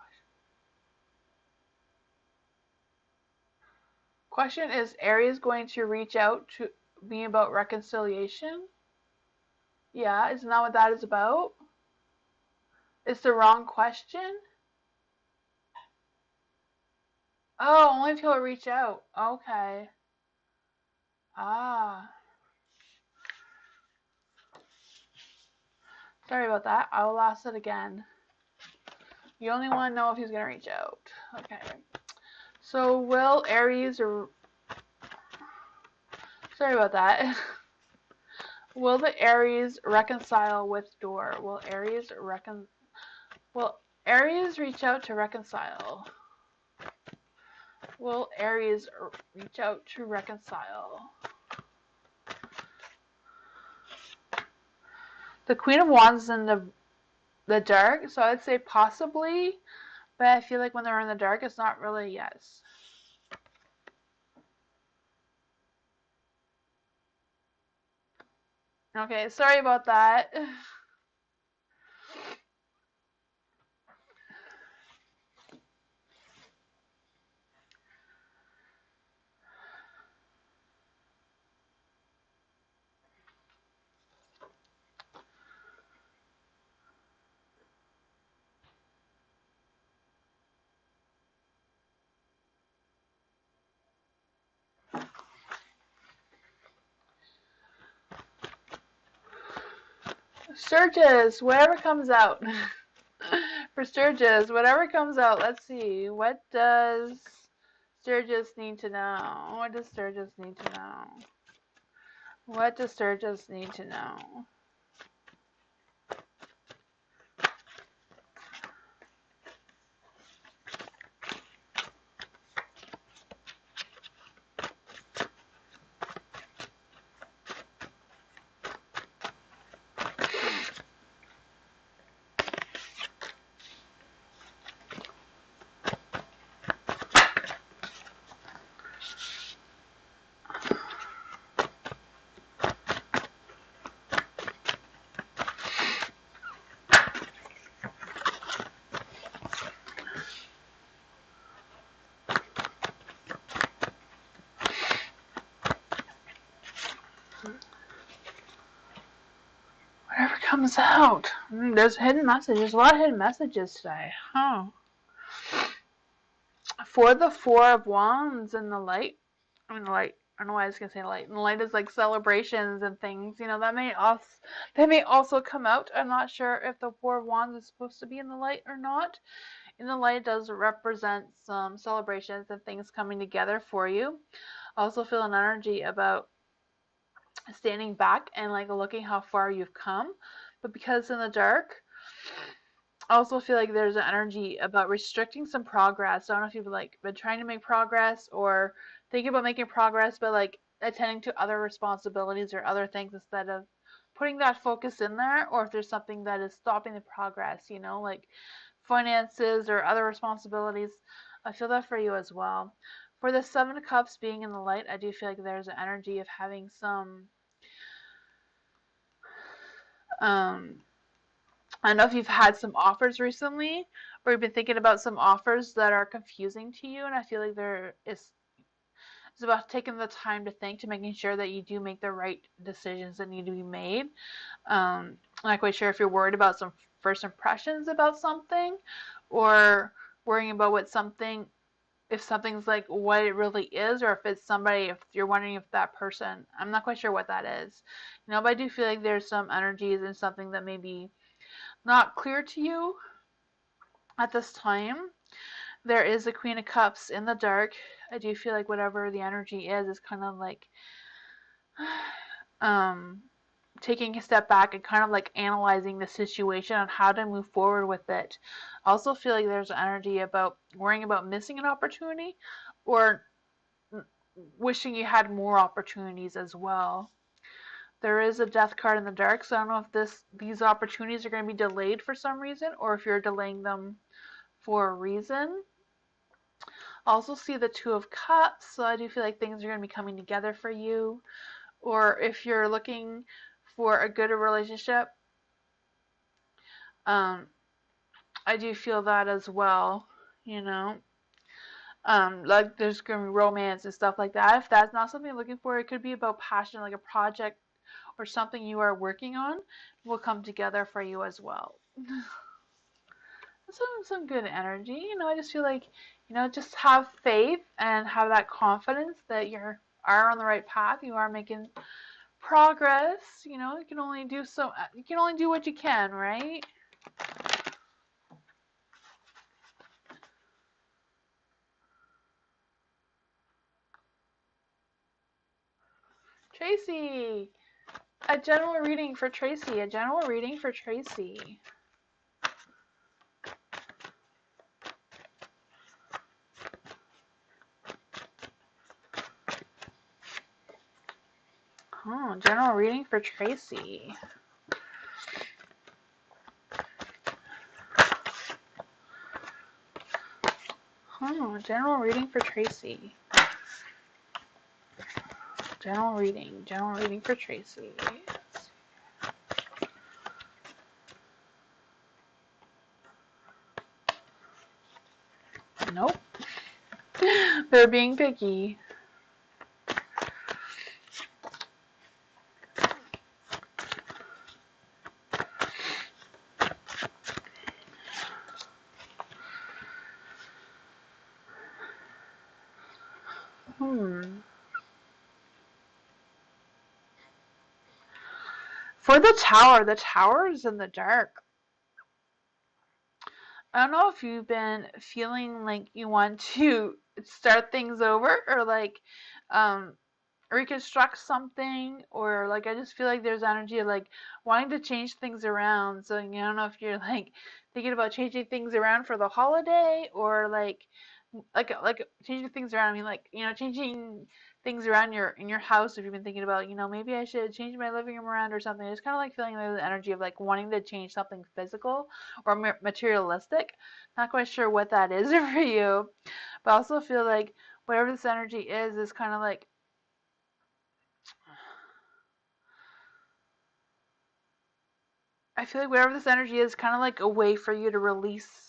Question, is Aries going to reach out to me about reconciliation? Yeah, isn't that what that is about? It's the wrong question? Oh, only if he'll reach out. Okay. Ah. Sorry about that. I will ask it again. You only want to know if he's going to reach out. Okay. So, will Aries or... Sorry about that. Will the Aries reconcile with Door? Will Aries reach out to reconcile? Will Aries reach out to reconcile? The Queen of Wands is in the dark, so I'd say possibly, but I feel like when they're in the dark, it's not really yes. Okay, sorry about that. Sturgis, whatever comes out. For Sturgis, whatever comes out, let's see. What does Sturgis need to know? What does Sturgis need to know? What does Sturgis need to know? Whatever comes out. There's hidden messages. A lot of hidden messages today. Huh. For the Four of Wands and the light. I mean, the light. I don't know why I was gonna say light. And the light is like celebrations and things. You know, that may also come out. I'm not sure if the Four of Wands is supposed to be in the light or not. In the light, it does represent some celebrations and things coming together for you. I also feel an energy about standing back and like looking how far you've come. But because in the dark, I also feel like there's an energy about restricting some progress. I don't know if you've like been trying to make progress or thinking about making progress, but like attending to other responsibilities or other things instead of putting that focus in there, or if there's something that is stopping the progress, you know, like finances or other responsibilities. I feel that for you as well. For the Seven of Cups being in the light, I do feel like there's an energy of having some um I don't know if you've had some offers recently or you've been thinking about some offers that are confusing to you, and I feel like it's about taking the time to think, to making sure that you do make the right decisions that need to be made. I'm not quite sure if you're worried about some first impressions about something, or worrying about if something's like what it really is, or if it's somebody, if you're wondering if that person, I'm not quite sure what that is. But I do feel like there's some energies and something that may be not clear to you at this time. There is a Queen of Cups in the dark. I do feel like whatever the energy is kind of like um taking a step back and kind of like analyzing the situation on how to move forward with it. I also feel like there's energy about worrying about missing an opportunity or wishing you had more opportunities as well. There is a death card in the dark, so I don't know if these opportunities are going to be delayed for some reason or if you're delaying them for a reason. I also see the Two of Cups, so I do feel like things are going to be coming together for you. Or if you're looking for a good relationship, um, I do feel that as well, you know. Like there's gonna be romance and stuff like that. If that's not something you're looking for, it could be about passion, like a project or something you are working on will come together for you as well. Some good energy. I just feel like, just have faith and have that confidence that you are on the right path. You are making progress. You can only do what you can, right? Tracy, a general reading for Tracy. A general reading for Tracy. Oh, general reading for Tracy. Oh, general reading for Tracy. General reading for Tracy. Nope. They're being picky. For the tower is in the dark. I don't know if you've been feeling like you want to start things over or like reconstruct something, or like I just feel like there's energy of like wanting to change things around. So I don't know if you're like thinking about changing things around for the holiday, or like changing things around. I mean, like, changing things around in your house. If you've been thinking about, maybe I should change my living room around or something. It's kind of like feeling the energy of like wanting to change something physical or materialistic. Not quite sure what that is for you, but I also feel like whatever this energy is kind of like, I feel like whatever this energy is kind of like a way for you to release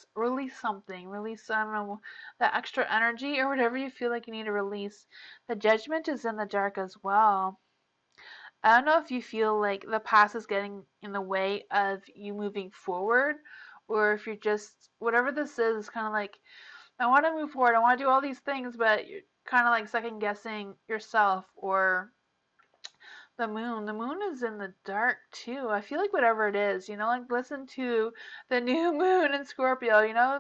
something, release, I don't know, that extra energy or whatever you feel like you need to release. The judgment is in the dark as well. I don't know if you feel like the past is getting in the way of you moving forward, or if you're just, whatever this is kind of like, I want to move forward, I want to do all these things, but you're kind of like second guessing yourself. Or the moon is in the dark too. I feel like whatever it is, like listen to the new moon in Scorpio,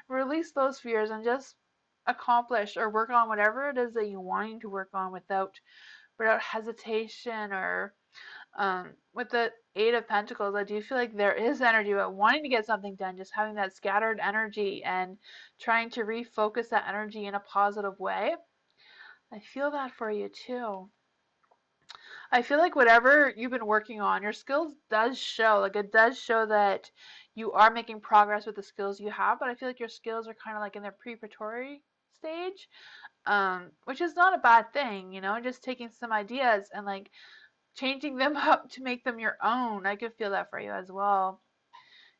release those fears and just accomplish or work on whatever it is that you're wanting to work on without hesitation. Or with the Eight of Pentacles, I do feel like there is energy about wanting to get something done, just having that scattered energy and trying to refocus that energy in a positive way. I feel that for you too. I feel like whatever you've been working on, your skills does show. Like, it does show that you are making progress with the skills you have, but I feel like your skills are kind of like in their preparatory stage, which is not a bad thing, just taking some ideas and like changing them up to make them your own. I could feel that for you as well.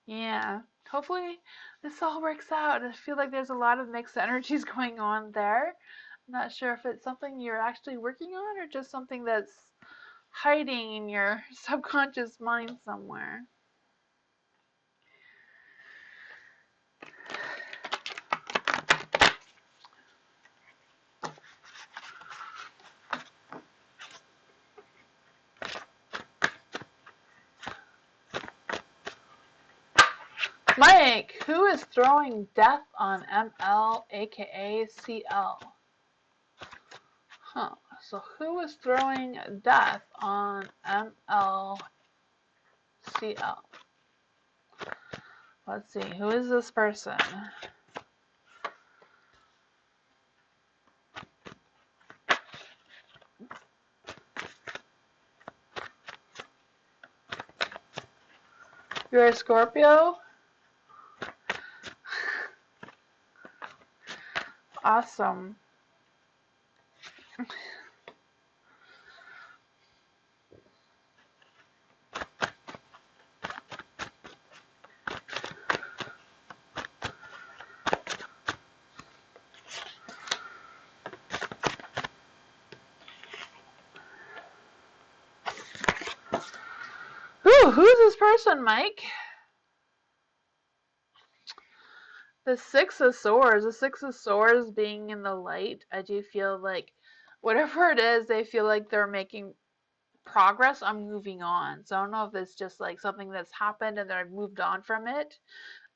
Yeah. Hopefully this all works out. I feel like there's a lot of mixed energies going on there. I'm not sure if it's something you're actually working on or just something that's hiding in your subconscious mind somewhere. Mike, who is throwing death on ML, aka CL? Huh. So who is throwing death on ML, CL? Let's see. Who is this person? You're a Scorpio? Awesome. Whew, who's this person, Mike? The Six of Swords. The Six of Swords being in the light, I do feel like whatever it is, they feel like they're making progress on moving on. So I don't know if it's just like something that's happened and they've moved on from it.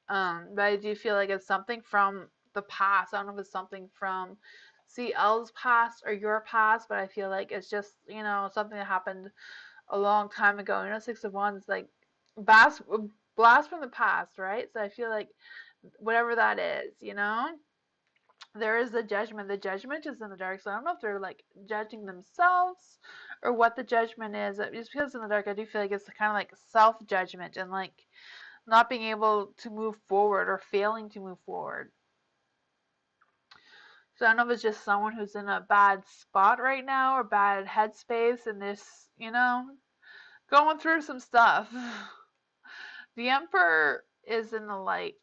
But I do feel like it's something from the past. I don't know if it's something from CL's past or your past, but I feel like it's just, something that happened a long time ago. Six of Wands, like blast from the past, right? So I feel like whatever that is, there is the judgment. The judgment is in the dark. So I don't know if they're like judging themselves or what the judgment is. Just because in the dark, I do feel like it's kind of like self judgment and like not being able to move forward or failing to move forward. So I don't know if it's just someone who's in a bad spot right now or bad headspace and this, going through some stuff. The Emperor is in the light.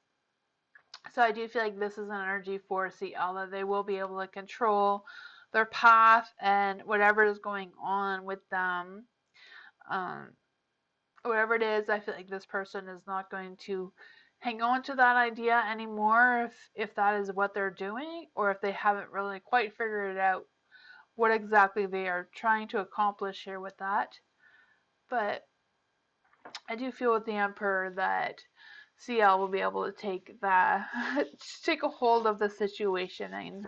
So I do feel like this is an energy for CL that they will be able to control their path and whatever is going on with them. Um, Whatever it is, I feel like this person is not going to hang on to that idea anymore if that is what they're doing or if they haven't really quite figured it out what exactly they are trying to accomplish here with that. But I do feel with the Emperor that CL will be able to take that, take a hold of the situation and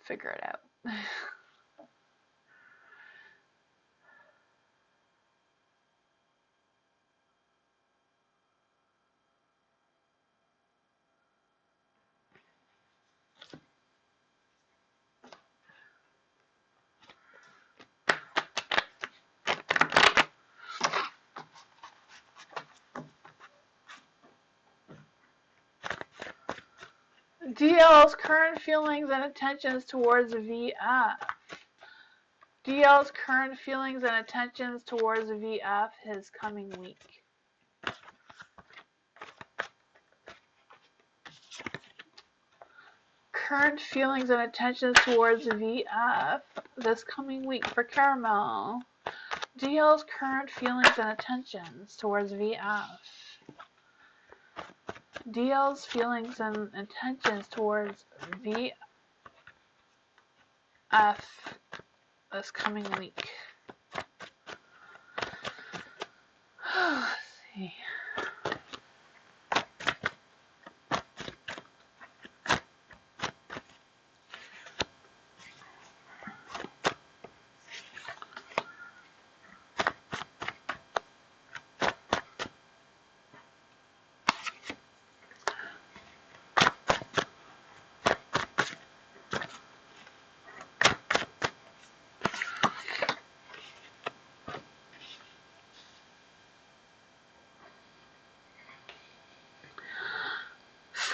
figure it out. DL's current feelings and intentions towards VF. DL's current feelings and intentions towards VF his coming week. Current feelings and intentions towards VF this coming week for Caramel. DL's current feelings and intentions towards VF. DL's feelings and intentions towards VF this coming week. Let's see.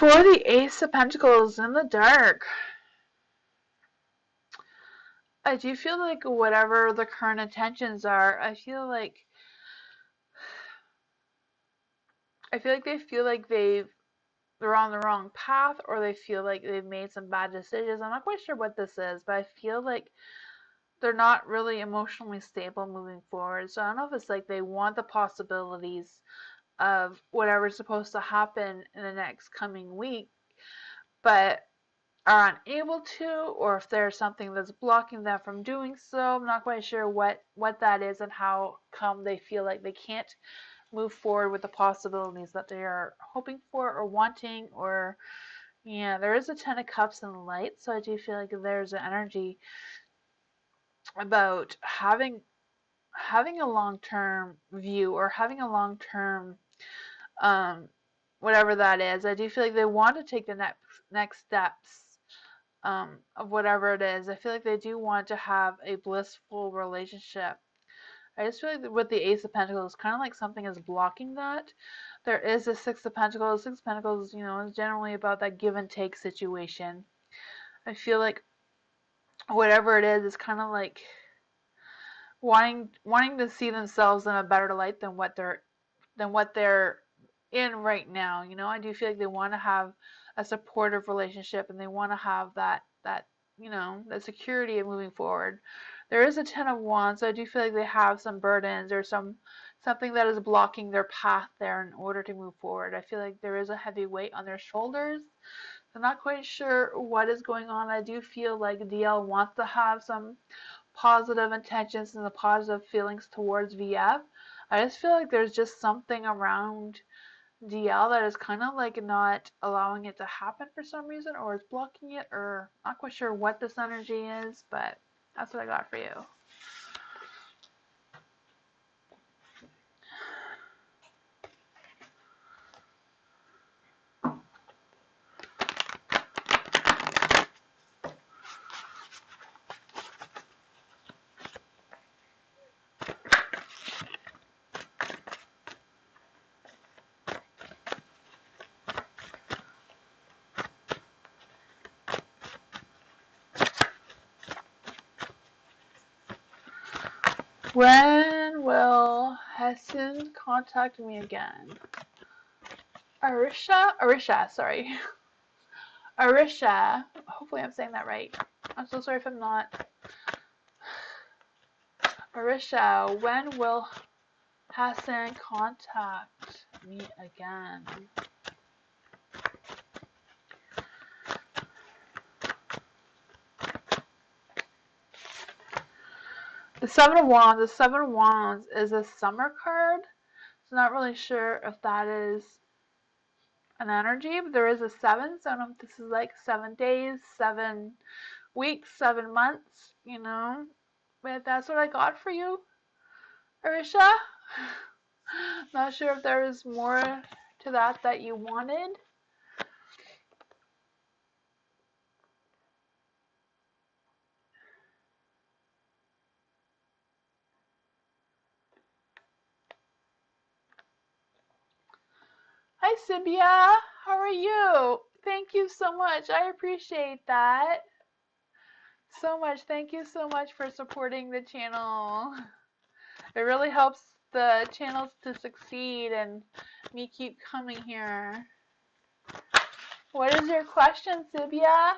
For the Ace of Pentacles in the dark, I do feel like whatever the current intentions are, I feel like they feel like they're on the wrong path or they feel like they've made some bad decisions. I'm not quite sure what this is, but I feel like they're not really emotionally stable moving forward. So I don't know if it's like they want the possibilities of whatever's supposed to happen in the next coming week, but are unable to, or if there's something that's blocking them from doing so. I'm not quite sure what that is and how come they feel like they can't move forward with the possibilities that they are hoping for or wanting. Or yeah, there is a Ten of Cups in the light, so I do feel like there's an energy about having a long-term view or having a long-term um, whatever that is. I do feel like they want to take the next steps of whatever it is. I feel like they do want to have a blissful relationship. I just feel like with the Ace of Pentacles, kind of like something is blocking that. There is a Six of Pentacles. Six of Pentacles, is generally about that give and take situation. I feel like whatever it is kind of like wanting to see themselves in a better light than what they're in right now. I do feel like they want to have a supportive relationship and they want to have that that security of moving forward. There is a Ten of Wands, so I do feel like they have some burdens or some something that is blocking their path there in order to move forward. I feel like there is a heavy weight on their shoulders. I'm not quite sure what is going on. I do feel like DL wants to have some positive intentions and the positive feelings towards VF. I just feel like there's just something around DL that is kind of like not allowing it to happen for some reason, or is blocking it, or not quite sure what this energy is, but that's what I got for you. When will Hessen contact me again? Arisha, sorry. Arisha, hopefully I'm saying that right. I'm so sorry if I'm not. Arisha, when will Hassan contact me again? The Seven of Wands. The Seven of Wands is a summer card. So not really sure if that is an energy, but there is a seven. So I don't know if this is like 7 days, 7 weeks, 7 months, you know. But that's what I got for you, Arisha. Not sure if there is more to that you wanted. Hi, Sibia. How are you? Thank you so much. I appreciate that so much. Thank you so much for supporting the channel. It really helps the channels to succeed and me keep coming here. What is your question, Sibia?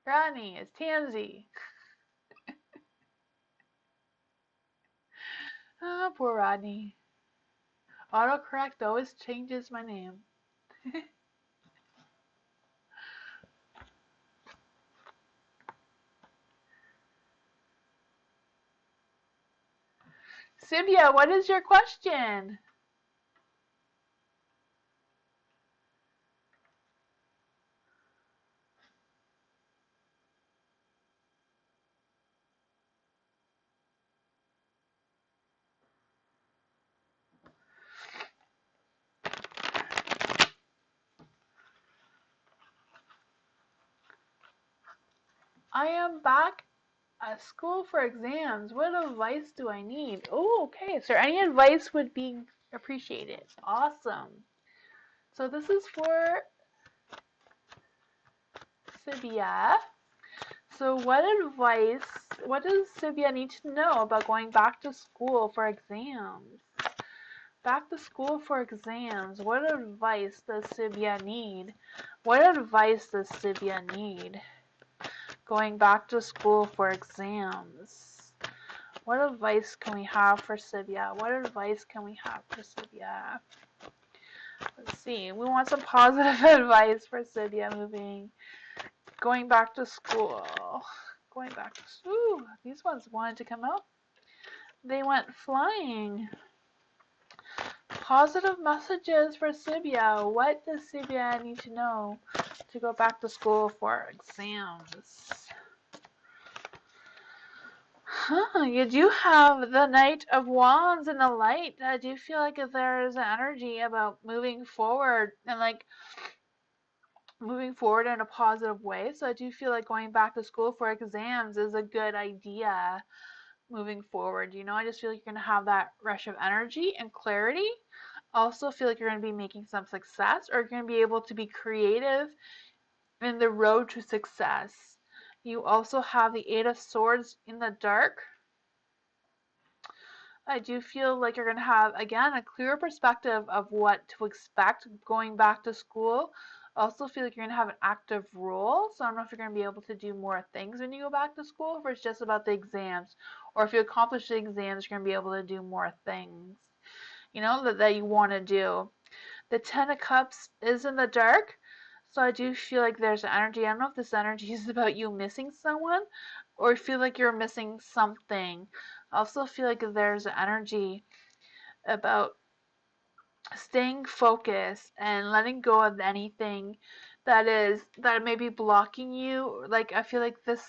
Rodney, it's Tansy. Oh, poor Rodney. Autocorrect always changes my name. Sibia, what is your question? I am back at school for exams. What advice do I need? Oh, okay. So any advice would be appreciated. Awesome. So this is for Sibia. So what does Sibia need to know about going back to school for exams? Back to school for exams. What advice does Sibia need? What advice does Sibia need? Going back to school for exams. What advice can we have for Sibia? What advice can we have for Sibia? Let's see. We want some positive advice for Sibia going back to school. Going back to school. These ones wanted to come out. They went flying. Positive messages for Sibia. What does Sibia need to know to go back to school for exams? You do have the Knight of Wands and the Light. I do feel like if there is an energy about moving forward and like moving forward in a positive way. So I do feel like going back to school for exams is a good idea. moving forward. You know, I just feel like you're going to have that rush of energy and clarity. Also feel like you're going to be making some success, or you're going to be able to be creative in the road to success. You also have the Eight of Swords in the dark. I do feel like you're going to have, again, a clearer perspective of what to expect going back to school. I also feel like you're going to have an active role. So I don't know if you're going to be able to do more things when you go back to school, or if it's just about the exams. Or if you accomplish the exams, you're going to be able to do more things, you know, that you want to do. The Ten of Cups is in the dark. So I do feel like there's an energy. I don't know if this energy is about you missing someone, or feel like you're missing something. I also feel like there's an energy about staying focused and letting go of anything that may be blocking you. Like, I feel like this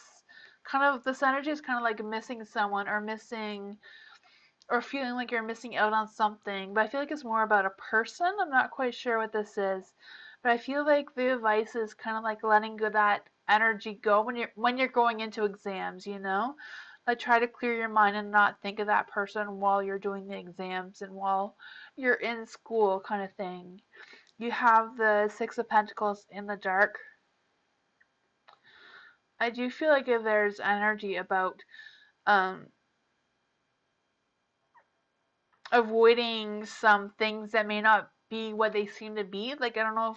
energy is kind of like missing someone, or missing, or feeling like you're missing out on something. But I feel like it's more about a person. I'm not quite sure what this is, but I feel like the advice is kind of like letting go that energy go when you're going into exams, you know? Like, try to clear your mind and not think of that person while you're doing the exams and while you're in school, kind of thing. You have the Six of Pentacles in the dark. I do feel like if there's energy about um avoiding some things that may not be what they seem to be. Like, I don't know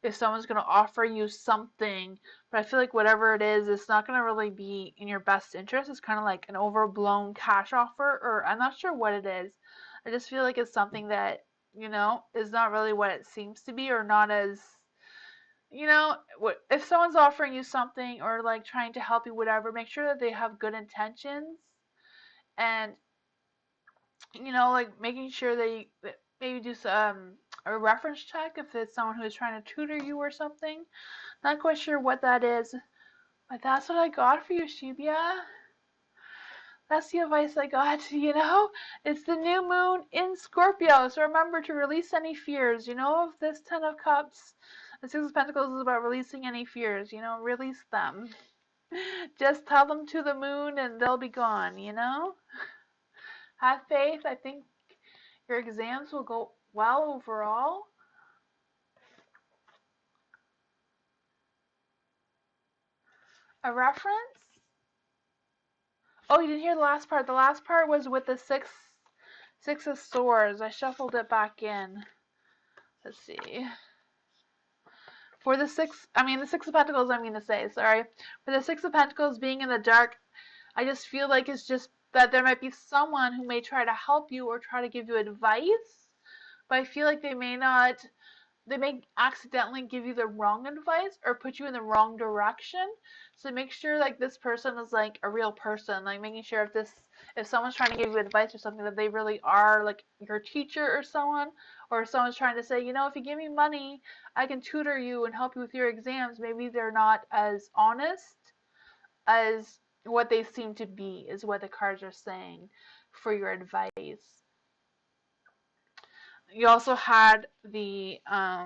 if someone's going to offer you something, but I feel like whatever it is, it's not going to really be in your best interest. It's kind of like an overblown cash offer, or I'm not sure what it is. I just feel like it's something that, you know, is not really what it seems to be, or not as, you know, if someone's offering you something, or like trying to help you, whatever, make sure that they have good intentions. And, you know, like making sure they maybe do some a reference check if it's someone who is trying to tutor you or something. Not quite sure what that is, but that's what I got for you, Shibia. That's the advice I got, you know? It's the new moon in Scorpio, so remember to release any fears, you know? If this Ten of Cups, the Six of Pentacles is about releasing any fears, you know? Release them. Just tell them to the moon and they'll be gone, you know? Have faith. I think your exams will go well overall. A reference? Oh, you didn't hear the last part. The last part was with the six of swords. I shuffled it back in. Let's see. For the the Six of Pentacles, I mean to say, sorry. For the Six of Pentacles being in the dark, I just feel like it's just that there might be someone who may try to help you or try to give you advice, but I feel like they may accidentally give you the wrong advice or put you in the wrong direction. So make sure like this person is like a real person, like making sure if someone's trying to give you advice or something, that they really are like your teacher or someone, or if someone's trying to say, you know, if you give me money, I can tutor you and help you with your exams. Maybe they're not as honest as what they seem to be, is what the cards are saying for your advice. You also had I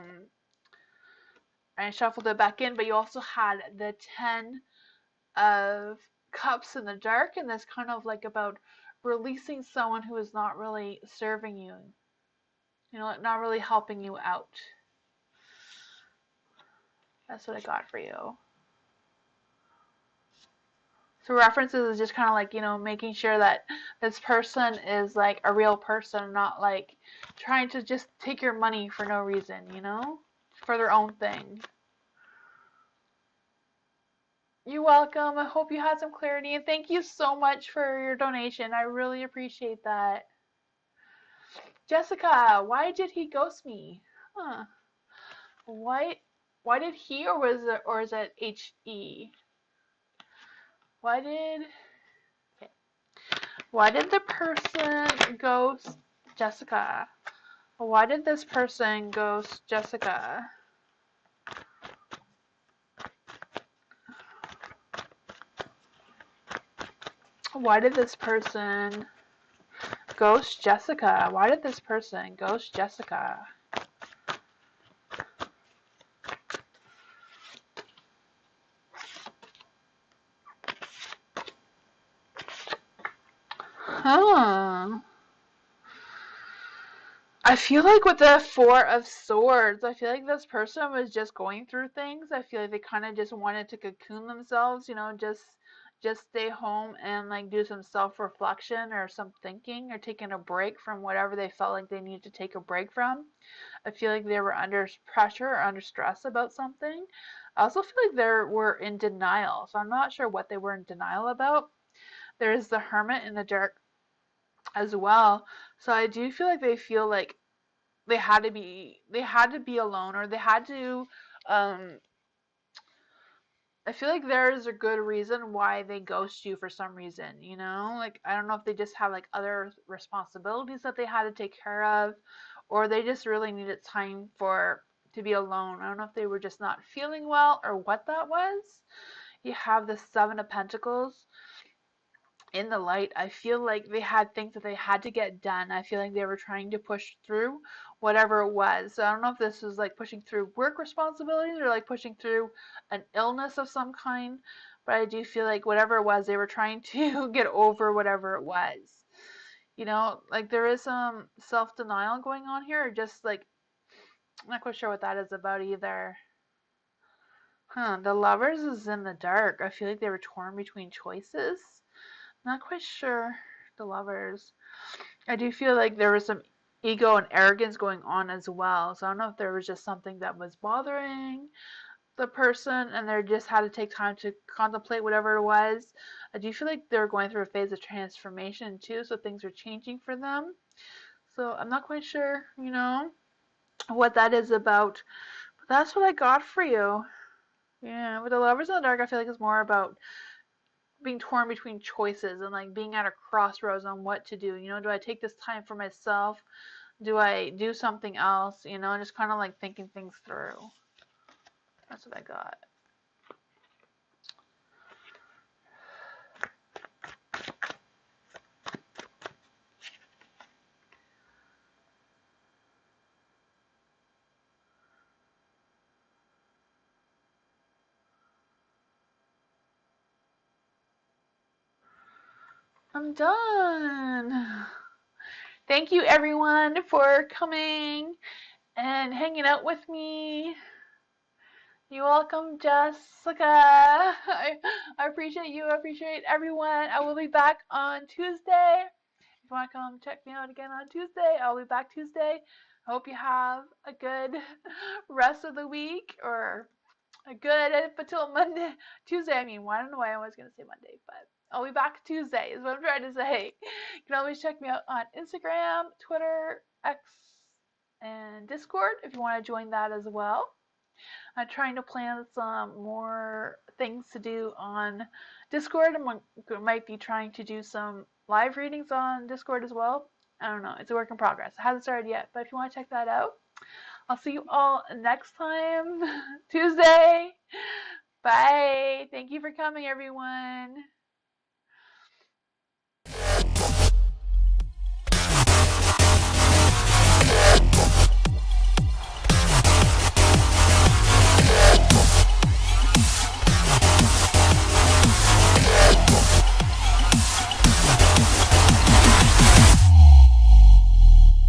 shuffled it back in, but you also had the Ten of Cups in the dark, and that's kind of like about releasing someone who is not really serving you, you know, not really helping you out. That's what I got for you. So references is just kind of like, you know, making sure that this person is like a real person, not like trying to just take your money for no reason, you know, for their own thing. You're welcome. I hope you had some clarity, and thank you so much for your donation. I really appreciate that. Jessica, why did he ghost me? Huh. Why did he, or is it HE? Why did okay. Why did the person ghost Jessica? Why did this person ghost Jessica? Why did this person ghost Jessica? Why did this person ghost Jessica? Huh. I feel like with the Four of Swords, I feel like this person was just going through things. I feel like they kind of just wanted to cocoon themselves, just stay home and like do some self-reflection or some thinking or taking a break from whatever they felt like they needed to take a break from. I feel like they were under pressure or under stress about something. I also feel like they were in denial, so I'm not sure what they were in denial about. There's the Hermit in the dark as well. So I do feel like they feel like they had to be alone, or they had to um I feel like there's a good reason why they ghost you for some reason. Like I don't know if they just have like other responsibilities that they had to take care of, or they just really needed time for to be alone. I don't know if they were just not feeling well or what that was. You have the Seven of Pentacles in the light. I feel like they had things that they had to get done. I feel like they were trying to push through whatever it was. So I don't know if this was like pushing through work responsibilities or like pushing through an illness of some kind, but I do feel like whatever it was, they were trying to get over whatever it was. Like there is some self denial going on here, or just like, I'm not quite sure what that is about either. The Lovers is in the dark. I feel like they were torn between choices. Not quite sure. The Lovers. I do feel like there was some ego and arrogance going on as well. So I don't know if there was just something that was bothering the person and they just had to take time to contemplate whatever it was. I do feel like they were going through a phase of transformation too, so things are changing for them. So I'm not quite sure, what that is about. But that's what I got for you. Yeah, with the Lovers in the Dark, I feel like it's more about being torn between choices and like being at a crossroads on what to do. Do I take this time for myself? Do I do something else? And just kind of like thinking things through. That's what I got. I'm done. Thank you everyone for coming and hanging out with me. You're welcome, Jessica. I appreciate you. I appreciate everyone. I will be back on Tuesday. If you want to come check me out again on Tuesday, I'll be back Tuesday. I hope you have a good rest of the week, or a good until Monday. Tuesday, I mean. Well, I don't know why I was going to say Monday, but I'll be back Tuesday is what I'm trying to say. You can always check me out on Instagram, Twitter, X, and Discord if you want to join that as well. I'm trying to plan some more things to do on Discord. I might be trying to do some live readings on Discord as well. I don't know. It's a work in progress. It hasn't started yet, but if you want to check that out, I'll see you all next time, Tuesday. Bye. Thank you for coming, everyone.